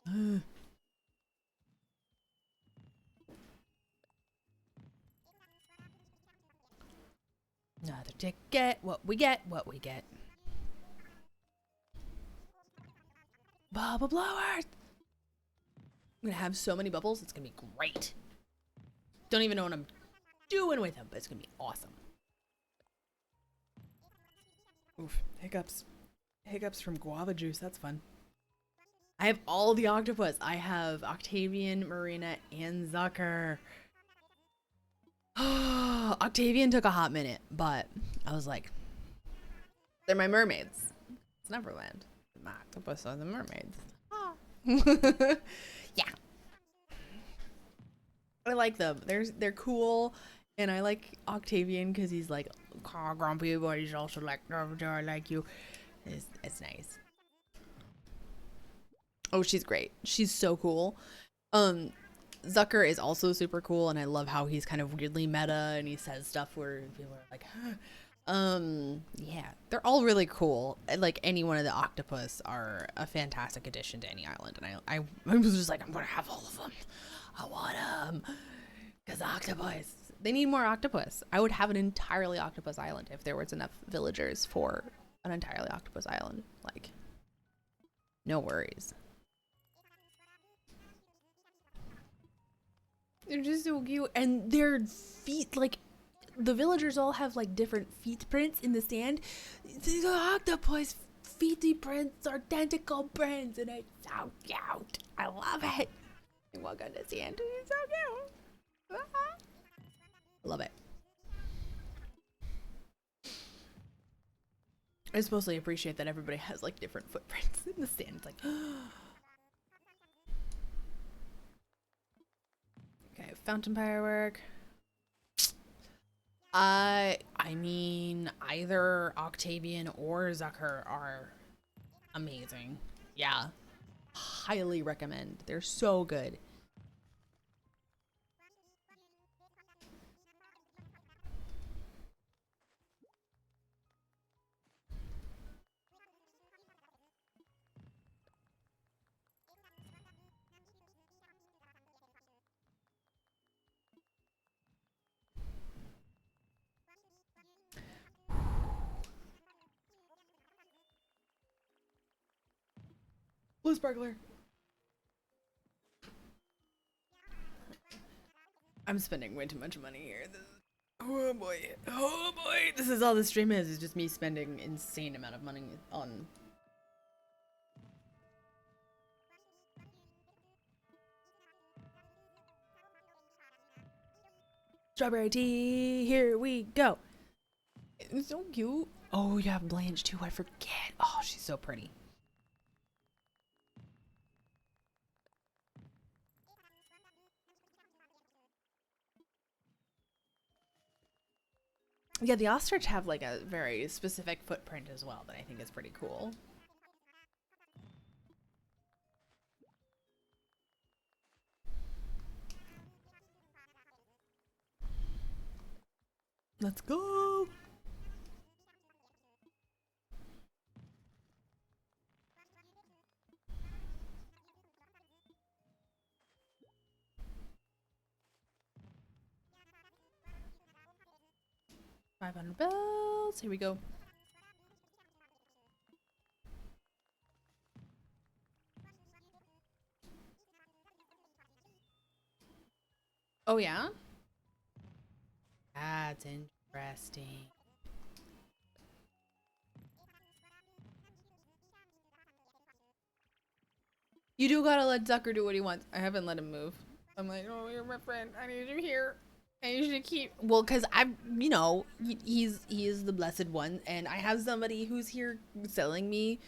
Another ticket. What we get. What we get. Bubble blowers. I'm gonna have so many bubbles. It's gonna be great. Don't even know what I'm doing with them, but it's gonna be awesome. Oof, hiccups. Hiccups from guava juice. That's fun. I have all the octopus. I have Octavian, Marina, and Zucker. Octavian took a hot minute, but I was like, they're my mermaids. It's Neverland. My octopus are the mermaids. Yeah. I like them. They're cool, and I like Octavian because he's like grumpy, but he's also like, I like you. It's nice. Oh, she's great. She's so cool. Zucker is also super cool, and I love how he's kind of weirdly meta, and he says stuff where people are like, huh. Yeah, they're all really cool. Like any one of the octopus are a fantastic addition to any island, and I was just like, I'm gonna have all of them. I want them, cause octopus. They need more octopus. I would have an entirely octopus island if there was enough villagers for an entirely octopus island. Like, no worries. They're just so cute, and their feet, like, the villagers all have like different feet prints in the sand. The octopus feety prints are tentacle prints, and it's so cute. I love it. You walk on the sand, it's so cute. Love it. I just mostly appreciate that everybody has like different footprints in the sand. It's like, okay, fountain firework. I mean, either Octavian or Zucker are amazing. Yeah. Highly recommend. They're so good. Blue sparkler. I'm spending way too much money here. Oh boy. Oh boy. This is all the stream is just me spending insane amount of money on strawberry tea. Here we go. It's so cute. Oh, you have Blanche too. I forget. Oh, she's so pretty. Yeah, the ostrich have like a very specific footprint as well that I think is pretty cool. Let's go. $500 bills. Here we go. Oh, yeah? That's interesting. You do gotta let Zucker do what he wants. I haven't let him move. I'm like, oh, you're my friend. I need you here. I need you to keep. Well, because I'm, you know, he is the blessed one, and I have somebody who's here selling me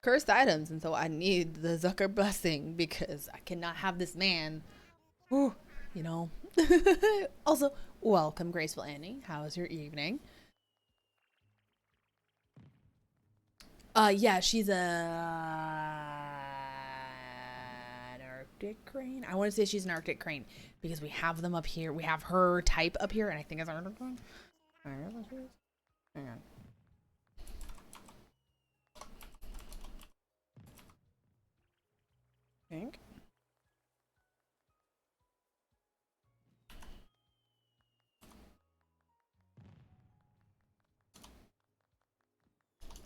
cursed items, and so I need the Zucker blessing because I cannot have this man. Whew, you know. Also, welcome, Graceful Annie. How was your evening? Yeah, she's an Arctic crane. I want to say she's an Arctic crane because we have them up here. We have her type up here, and I think it's Arctic crane. Hang on. Think.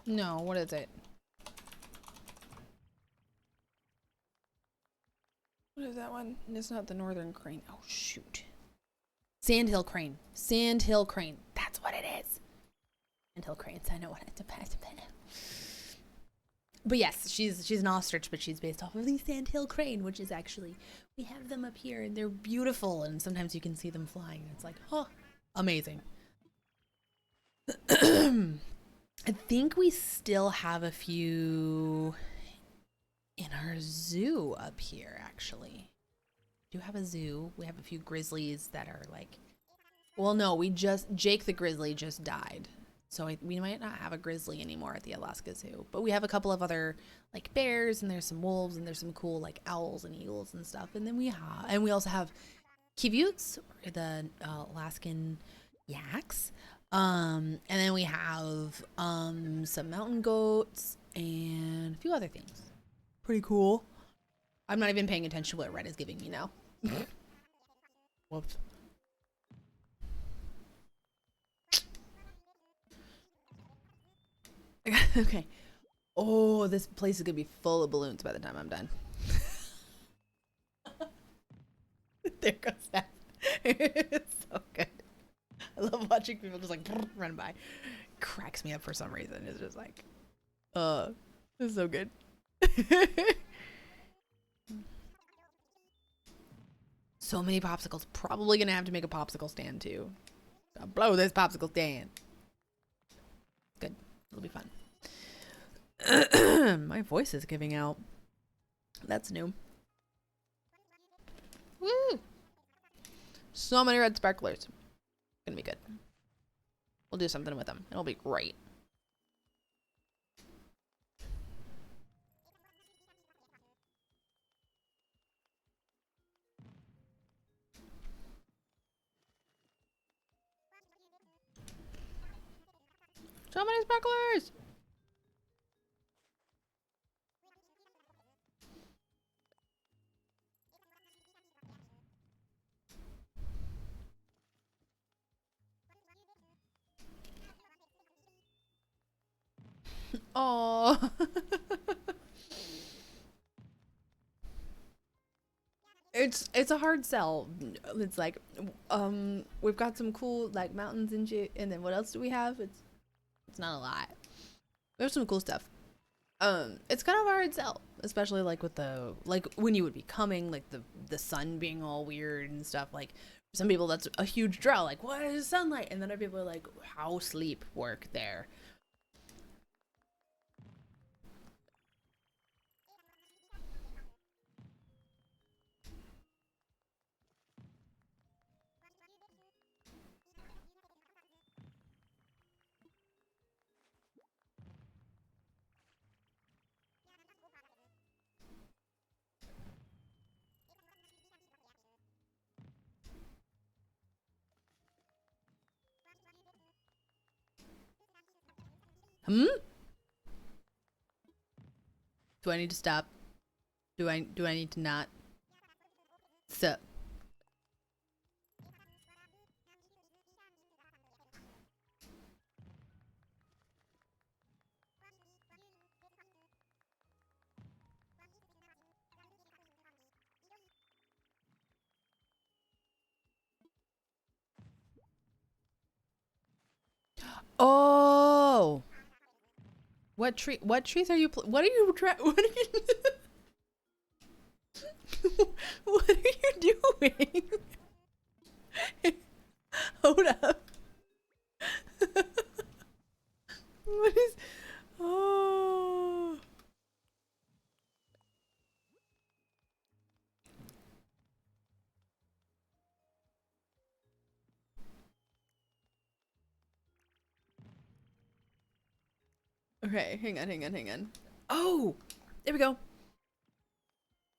No, what is it? What is that one? It's not the northern crane. Oh, shoot. Sandhill crane. Sandhill crane. That's what it is. Sandhill cranes. I know what it's about. But yes, she's an ostrich, but she's based off of the Sandhill crane, which is actually, we have them up here, and they're beautiful, and sometimes you can see them flying, and it's like, oh, amazing. I think we still have a few in our zoo up here, actually. We do have a zoo. We have a few grizzlies that are like, well, no, Jake the grizzly just died. So we might not have a grizzly anymore at the Alaska Zoo. But we have a couple of other like bears, and there's some wolves, and there's some cool like owls and eagles and stuff. And then we also have kivyuts, or the Alaskan yaks. And then we have some mountain goats and a few other things. Pretty cool. I'm not even paying attention to what Red is giving me now. Whoops. Okay. Oh, this place is gonna be full of balloons by the time I'm done. There goes that. It's so good. I love watching people just like run by. Cracks me up for some reason. It's just like, it's so good. So many popsicles. Probably gonna have to make a popsicle stand too. I'll blow this popsicle stand. Good. It'll be fun. My voice is giving out. That's new. Woo! So many red sparklers. Gonna be good. We'll do something with them. It'll be great. So many sparklers! Oh. It's a hard sell. It's like we've got some cool like mountains and shit, and then what else do we have? It's not a lot. There's some cool stuff. It's kind of a hard sell, especially like with the like when you would be coming, like the sun being all weird and stuff. Like for some people that's a huge draw. Like what is sunlight? And then other people are like, how sleep work there? Hmm? Do I need to stop? Do I need to not? Stop. Oh, what tree? What trees are you? What are you? What are you? What are you doing? Hold up. What is? Oh. Okay, hang on, hang on, hang on. Oh, there we go.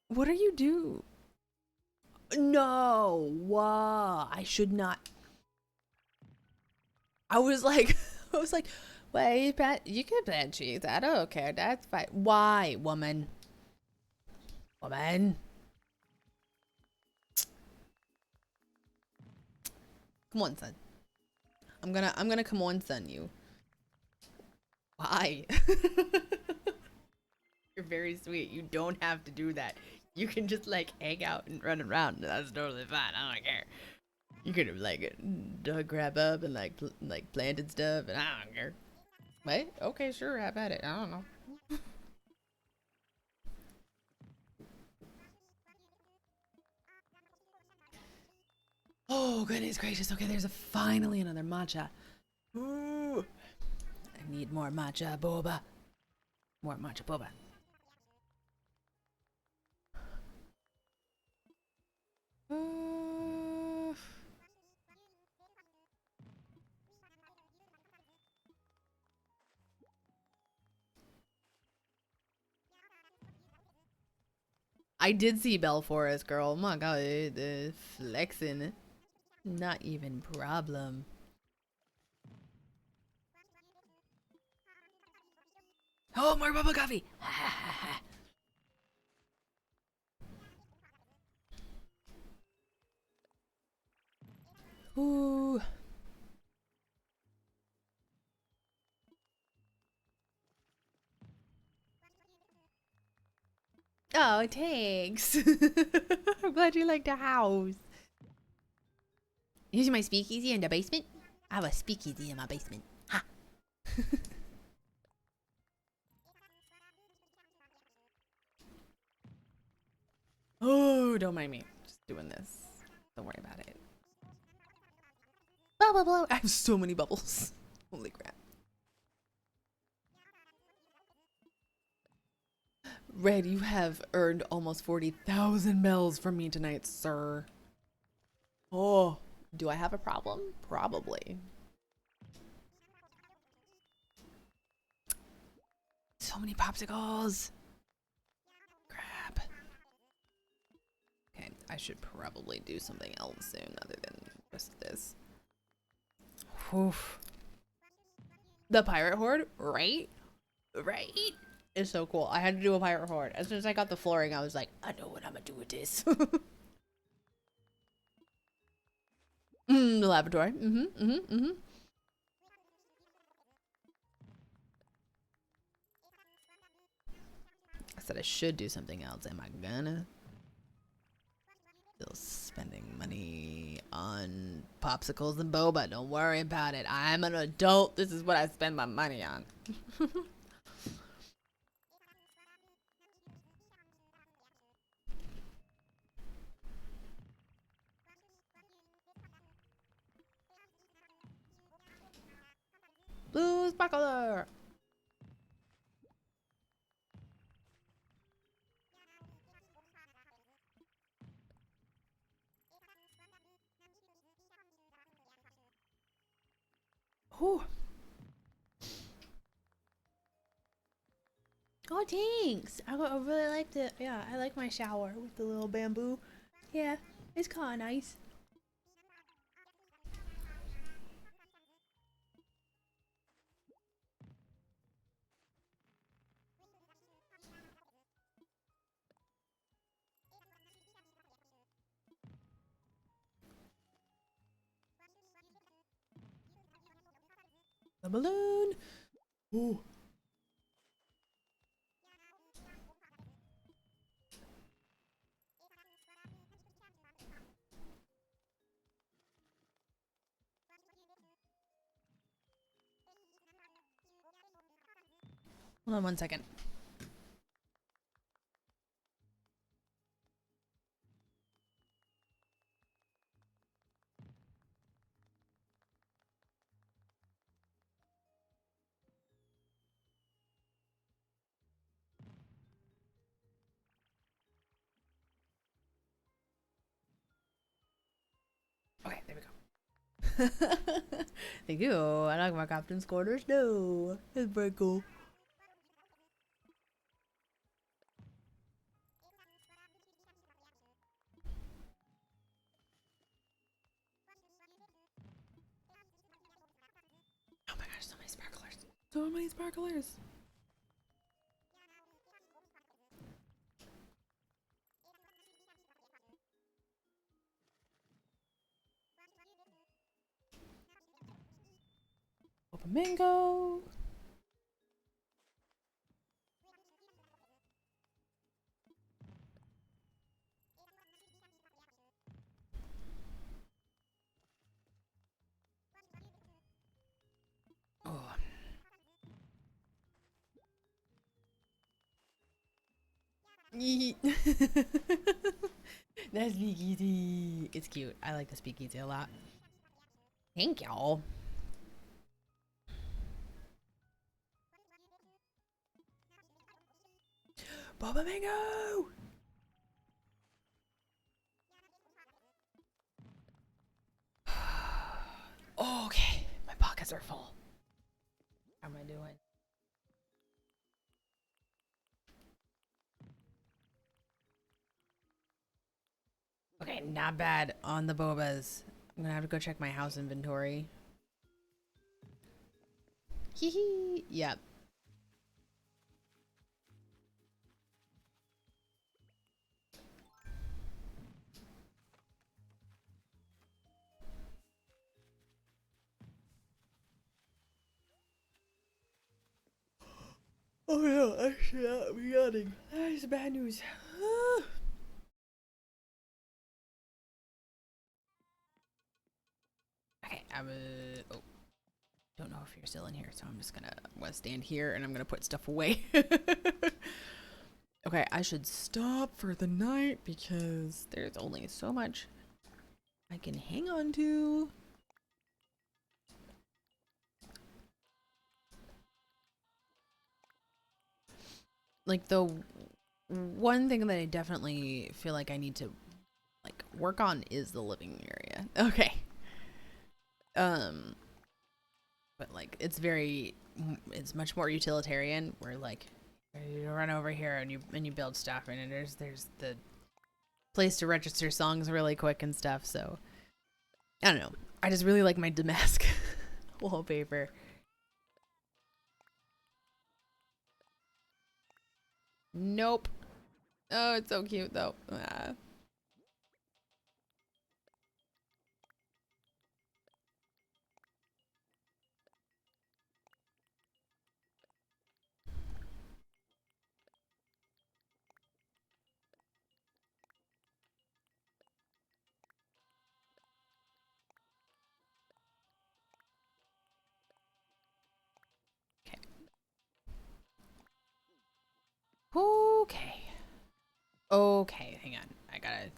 What are you do? No, wow, I should not. I was like, I was like, wait, you can plant cheese. I don't care. That's fine. Why, woman? Woman. Come on, son. I'm gonna come on, son. You. Why? You're very sweet. You don't have to do that. You can just like hang out and run around. That's totally fine. I don't care. You could have like dug crap up and like planted stuff, and I don't care. Wait, okay, sure, have at it. I don't know. Oh goodness gracious! Okay, there's finally another matcha. Ooh, I need more matcha boba. More matcha boba. I did see Bell Forest, girl. Oh my god, the flexing. Not even problem. Oh, more bubble coffee. Ooh. Oh, thanks. I'm glad you liked the house. Here's my speakeasy in the basement. I have a speakeasy in my basement. Ha. Oh, don't mind me. Just doing this. Don't worry about it. Blah, blah, blah. I have so many bubbles. Holy crap. Red, you have earned almost 40,000 bells from me tonight, sir. Oh, do I have a problem? Probably. So many popsicles. Crap. Okay, I should probably do something else soon other than just this. Oof. The pirate horde, right? Right? It's so cool. I had to do a pirate horde. As soon as I got the flooring, I was like, I know what I'm gonna do with this. The laboratory. I said I should do something else. Am I gonna? Still spending money on popsicles and boba. Don't worry about it. I'm an adult. This is what I spend my money on. Blue sparkler. Ooh. Oh, thanks. I really liked it. Yeah, I like my shower with the little bamboo. Yeah, it's kind of nice. The balloon. Ooh. Hold on 1 second. Okay, there we go. Thank you. I like my captain's quarters. No, it's very cool. Oh my gosh, so many sparklers. So many sparklers. Open mango. Oh. That's speakeasy. It's cute. I like the speakeasy a lot. Thank y'all. Boba mango. Okay, my pockets are full. How am I doing? Okay, not bad on the bobas. I'm gonna have to go check my house inventory. Hee hee. Yep. Oh no, I should not be yawning. That is bad news. Okay, oh, don't know if you're still in here, so I'm just gonna stand here and I'm gonna put stuff away. Okay, I should stop for the night because there's only so much I can hang on to. Like the one thing that I definitely feel like I need to like work on is the living area. Okay. But like it's much more utilitarian where like you run over here and you build stuff and there's the place to register songs really quick and stuff. So I don't know. I just really like my damask wallpaper. Nope. Oh, it's so cute though. Ah. Okay. Okay. Okay, hang on. I gotta.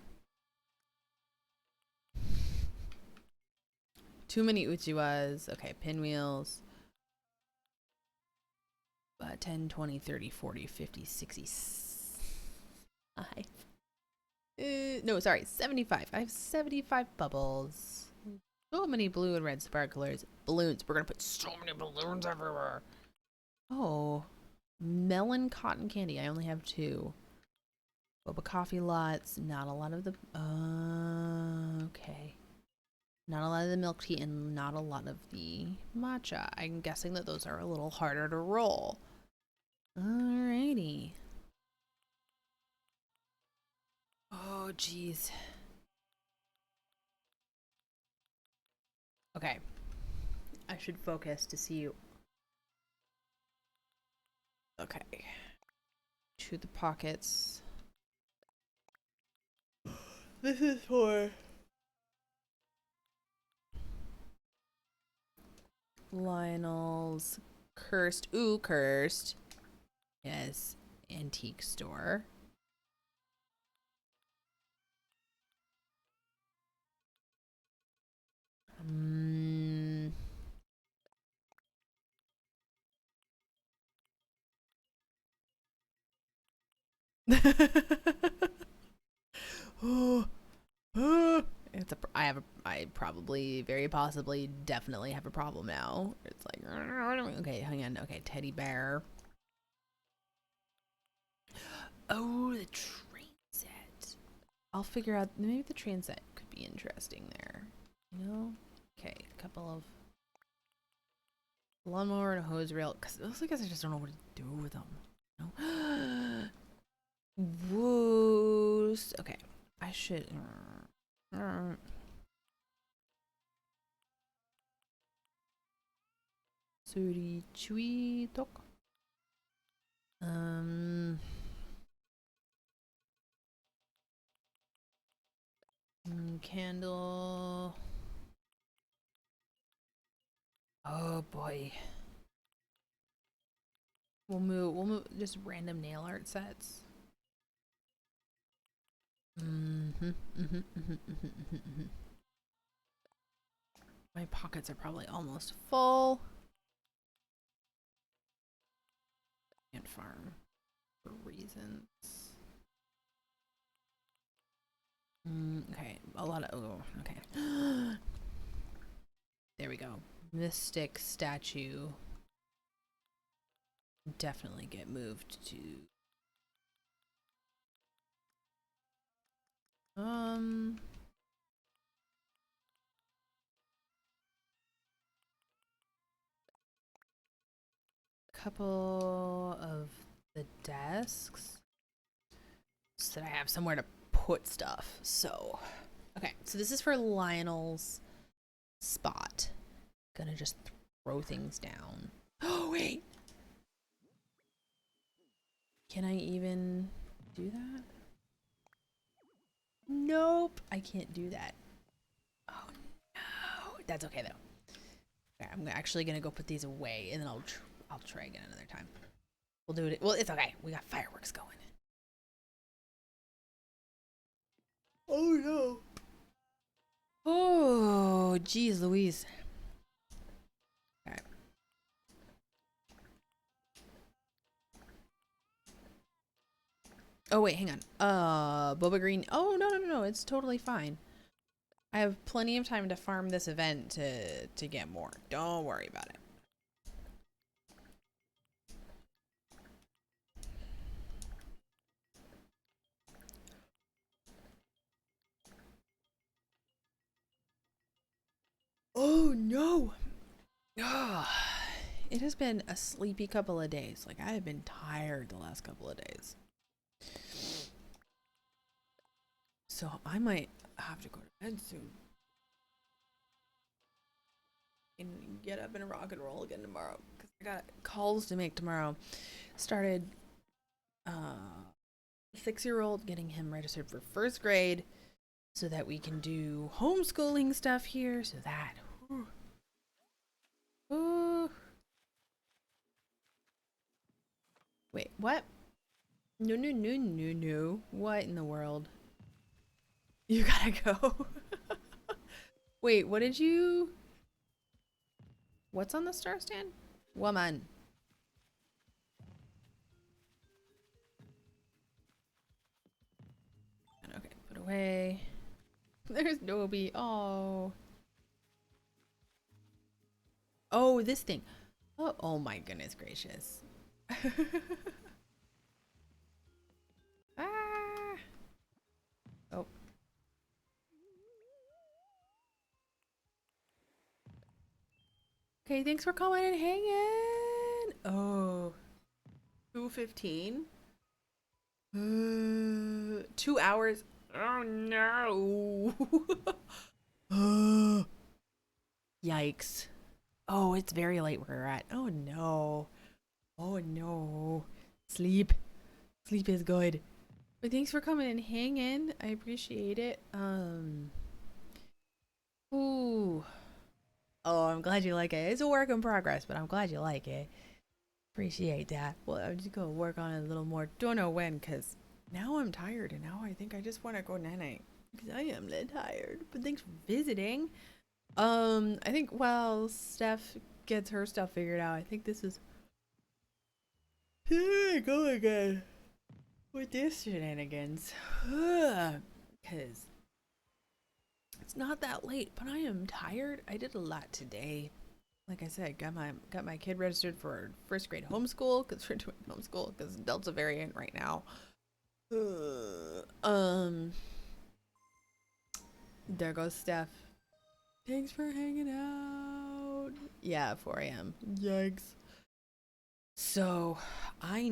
Too many Uchiwas. Okay, pinwheels. 10, 20, 30, 40, 50, 60. No, sorry, 75. I have 75 bubbles. So many blue and red sparklers. Balloons. We're gonna put so many balloons everywhere. Oh. Melon cotton candy. I only have 2. Boba coffee lots. Not a lot of the... okay. Not a lot of the milk tea and not a lot of the matcha. I'm guessing that those are a little harder to roll. Alrighty. Oh, jeez. Okay. I should focus to see you. Okay. To the pockets. This is for Lionel's cursed. Ooh, cursed. Yes, antique store. Oh, it's a. I probably, very possibly, definitely have a problem now. It's like, okay, hang on. Okay, teddy bear. Oh, the train set. I'll figure out. Maybe the train set could be interesting there. You know? Okay, a couple of lawnmower and a hose rail. Because I guess I just don't know what to do with them. No. Whoa. Okay, I should. Suri chui tok. Candle. Oh boy. We'll move just random nail art sets. My pockets are probably almost full. Can't farm for reasons. Okay, a lot of, oh, okay. There we go. Mystic statue. Definitely get moved to couple of the desks so that I have somewhere to put stuff. So, okay, so this is for Lionel's spot. Gonna just throw things down. Oh, wait. Can I even do that? Nope, I can't do that. Oh, no. That's okay, though. Okay, I'm actually gonna go put these away, and then I'll try again another time. We'll do it. Well, it's okay. We got fireworks going. Oh, no. Oh, geez, Louise. Okay. Oh, wait, hang on. Boba Green. Oh, no. It's totally fine. I have plenty of time to farm this event to get more. Don't worry about it. Oh, no. It has been a sleepy couple of days. Like, I have been tired the last couple of days. So I might have to go to bed soon. And get up and rock and roll again tomorrow. Because I got calls to make tomorrow. Started 6-year-old, getting him registered for first grade so that we can do homeschooling stuff here. So that. Ooh. Wait, what? No. What in the world? You gotta go. Wait, what did you... What's on the star stand? Woman. Okay, put away. There's Dobie. Oh. Oh, this thing. Oh my goodness gracious. Ah. Oh. Okay, thanks for coming and hanging. Oh. 2:15. 2 hours. Oh no. Yikes. Oh, it's very late where we're at. Oh no. Oh no. Sleep. Sleep is good. But thanks for coming and hanging. I appreciate it. Ooh. Oh, I'm glad you like it. It's a work in progress, but I'm glad you like it. Appreciate that. Well, I'm just gonna work on it a little more. Don't know when, because now I'm tired, and now I think I just want to go night-night. Because I am that tired. But thanks for visiting. I think while Steph gets her stuff figured out, I think this is... Here I go again with this shenanigans. Because it's not that late, but I am tired. I did a lot today. Like I said, got my kid registered for first grade homeschool because we're doing homeschool because Delta variant right now. There goes Steph. Thanks for hanging out. Yeah, 4 a.m. Yikes. So I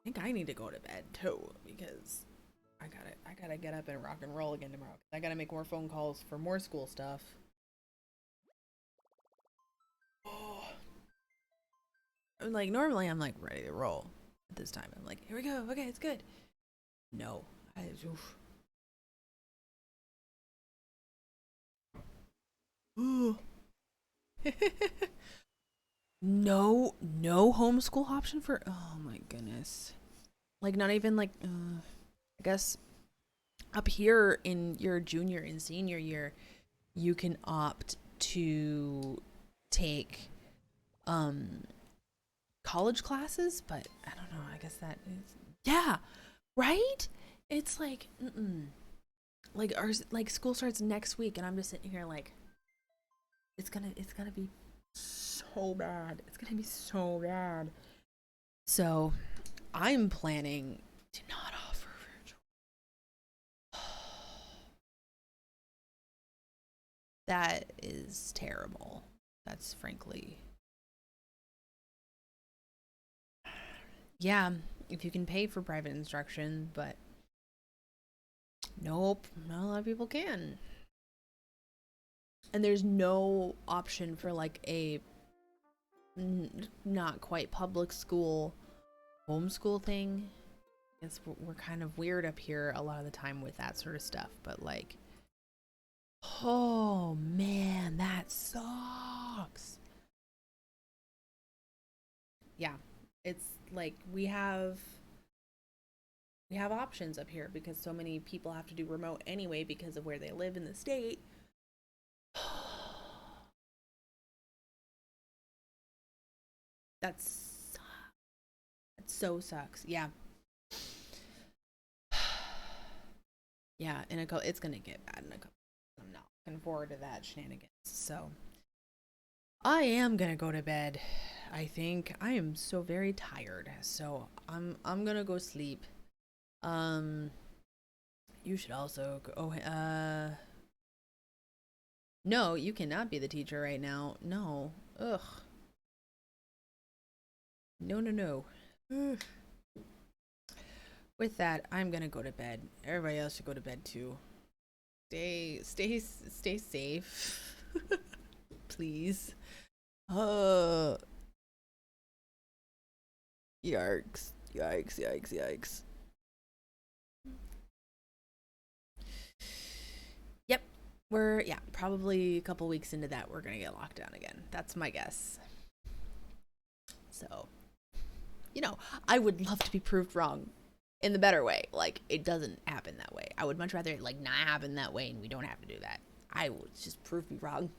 think I need to go to bed too because I gotta get up and rock and roll again tomorrow. I gotta make more phone calls for more school stuff. Like normally I'm like ready to roll at this time. I'm like, here we go. Okay, it's good. No, oof. No homeschool option for. Oh my goodness. Like not even like. I guess up here in your junior and senior year, you can opt to take college classes, but I don't know. I guess that is yeah, right? It's like like our school starts next week, and I'm just sitting here like it's gonna be so bad. It's gonna be so bad. So I'm planning to not offer virtual. That is terrible. That's frankly yeah, if you can pay for private instruction, but nope, not a lot of people can. And there's no option for like a not quite public school homeschool thing. We're kind of weird up here a lot of the time with that sort of stuff, but like oh man, that sucks. Yeah, it's like we have options up here because so many people have to do remote anyway because of where they live in the state. That so sucks. Yeah. Yeah, it's gonna get bad in a couple. I'm not looking forward to that shenanigans. So I am gonna go to bed. I think I am so very tired. So I'm gonna go sleep. You should also go. No, you cannot be the teacher right now. No. Ugh. No. Ugh. With that, I'm gonna go to bed. Everybody else should go to bed too. Stay safe. Please. Uh Yikes. Yep. We're probably a couple weeks into that we're gonna get locked down again. That's my guess. So, I would love to be proved wrong in the better way. Like it doesn't happen that way. I would much rather it like not happen that way and we don't have to do that. I will just prove me wrong.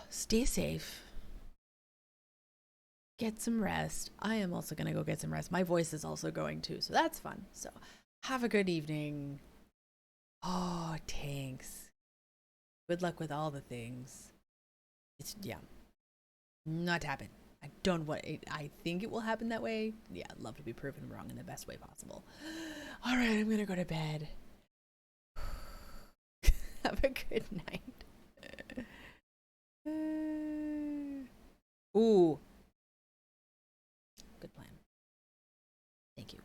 Stay safe. Get some rest. I am also gonna go get some rest. My voice is also going too, so that's fun. So have a good evening. Oh, thanks. Good luck with all the things. It's not to happen. I don't want it. I think it will happen that way. Yeah, I'd love to be proven wrong in the best way possible. All right, I'm gonna go to bed. Have a good night. Ooh. Good plan. Thank you.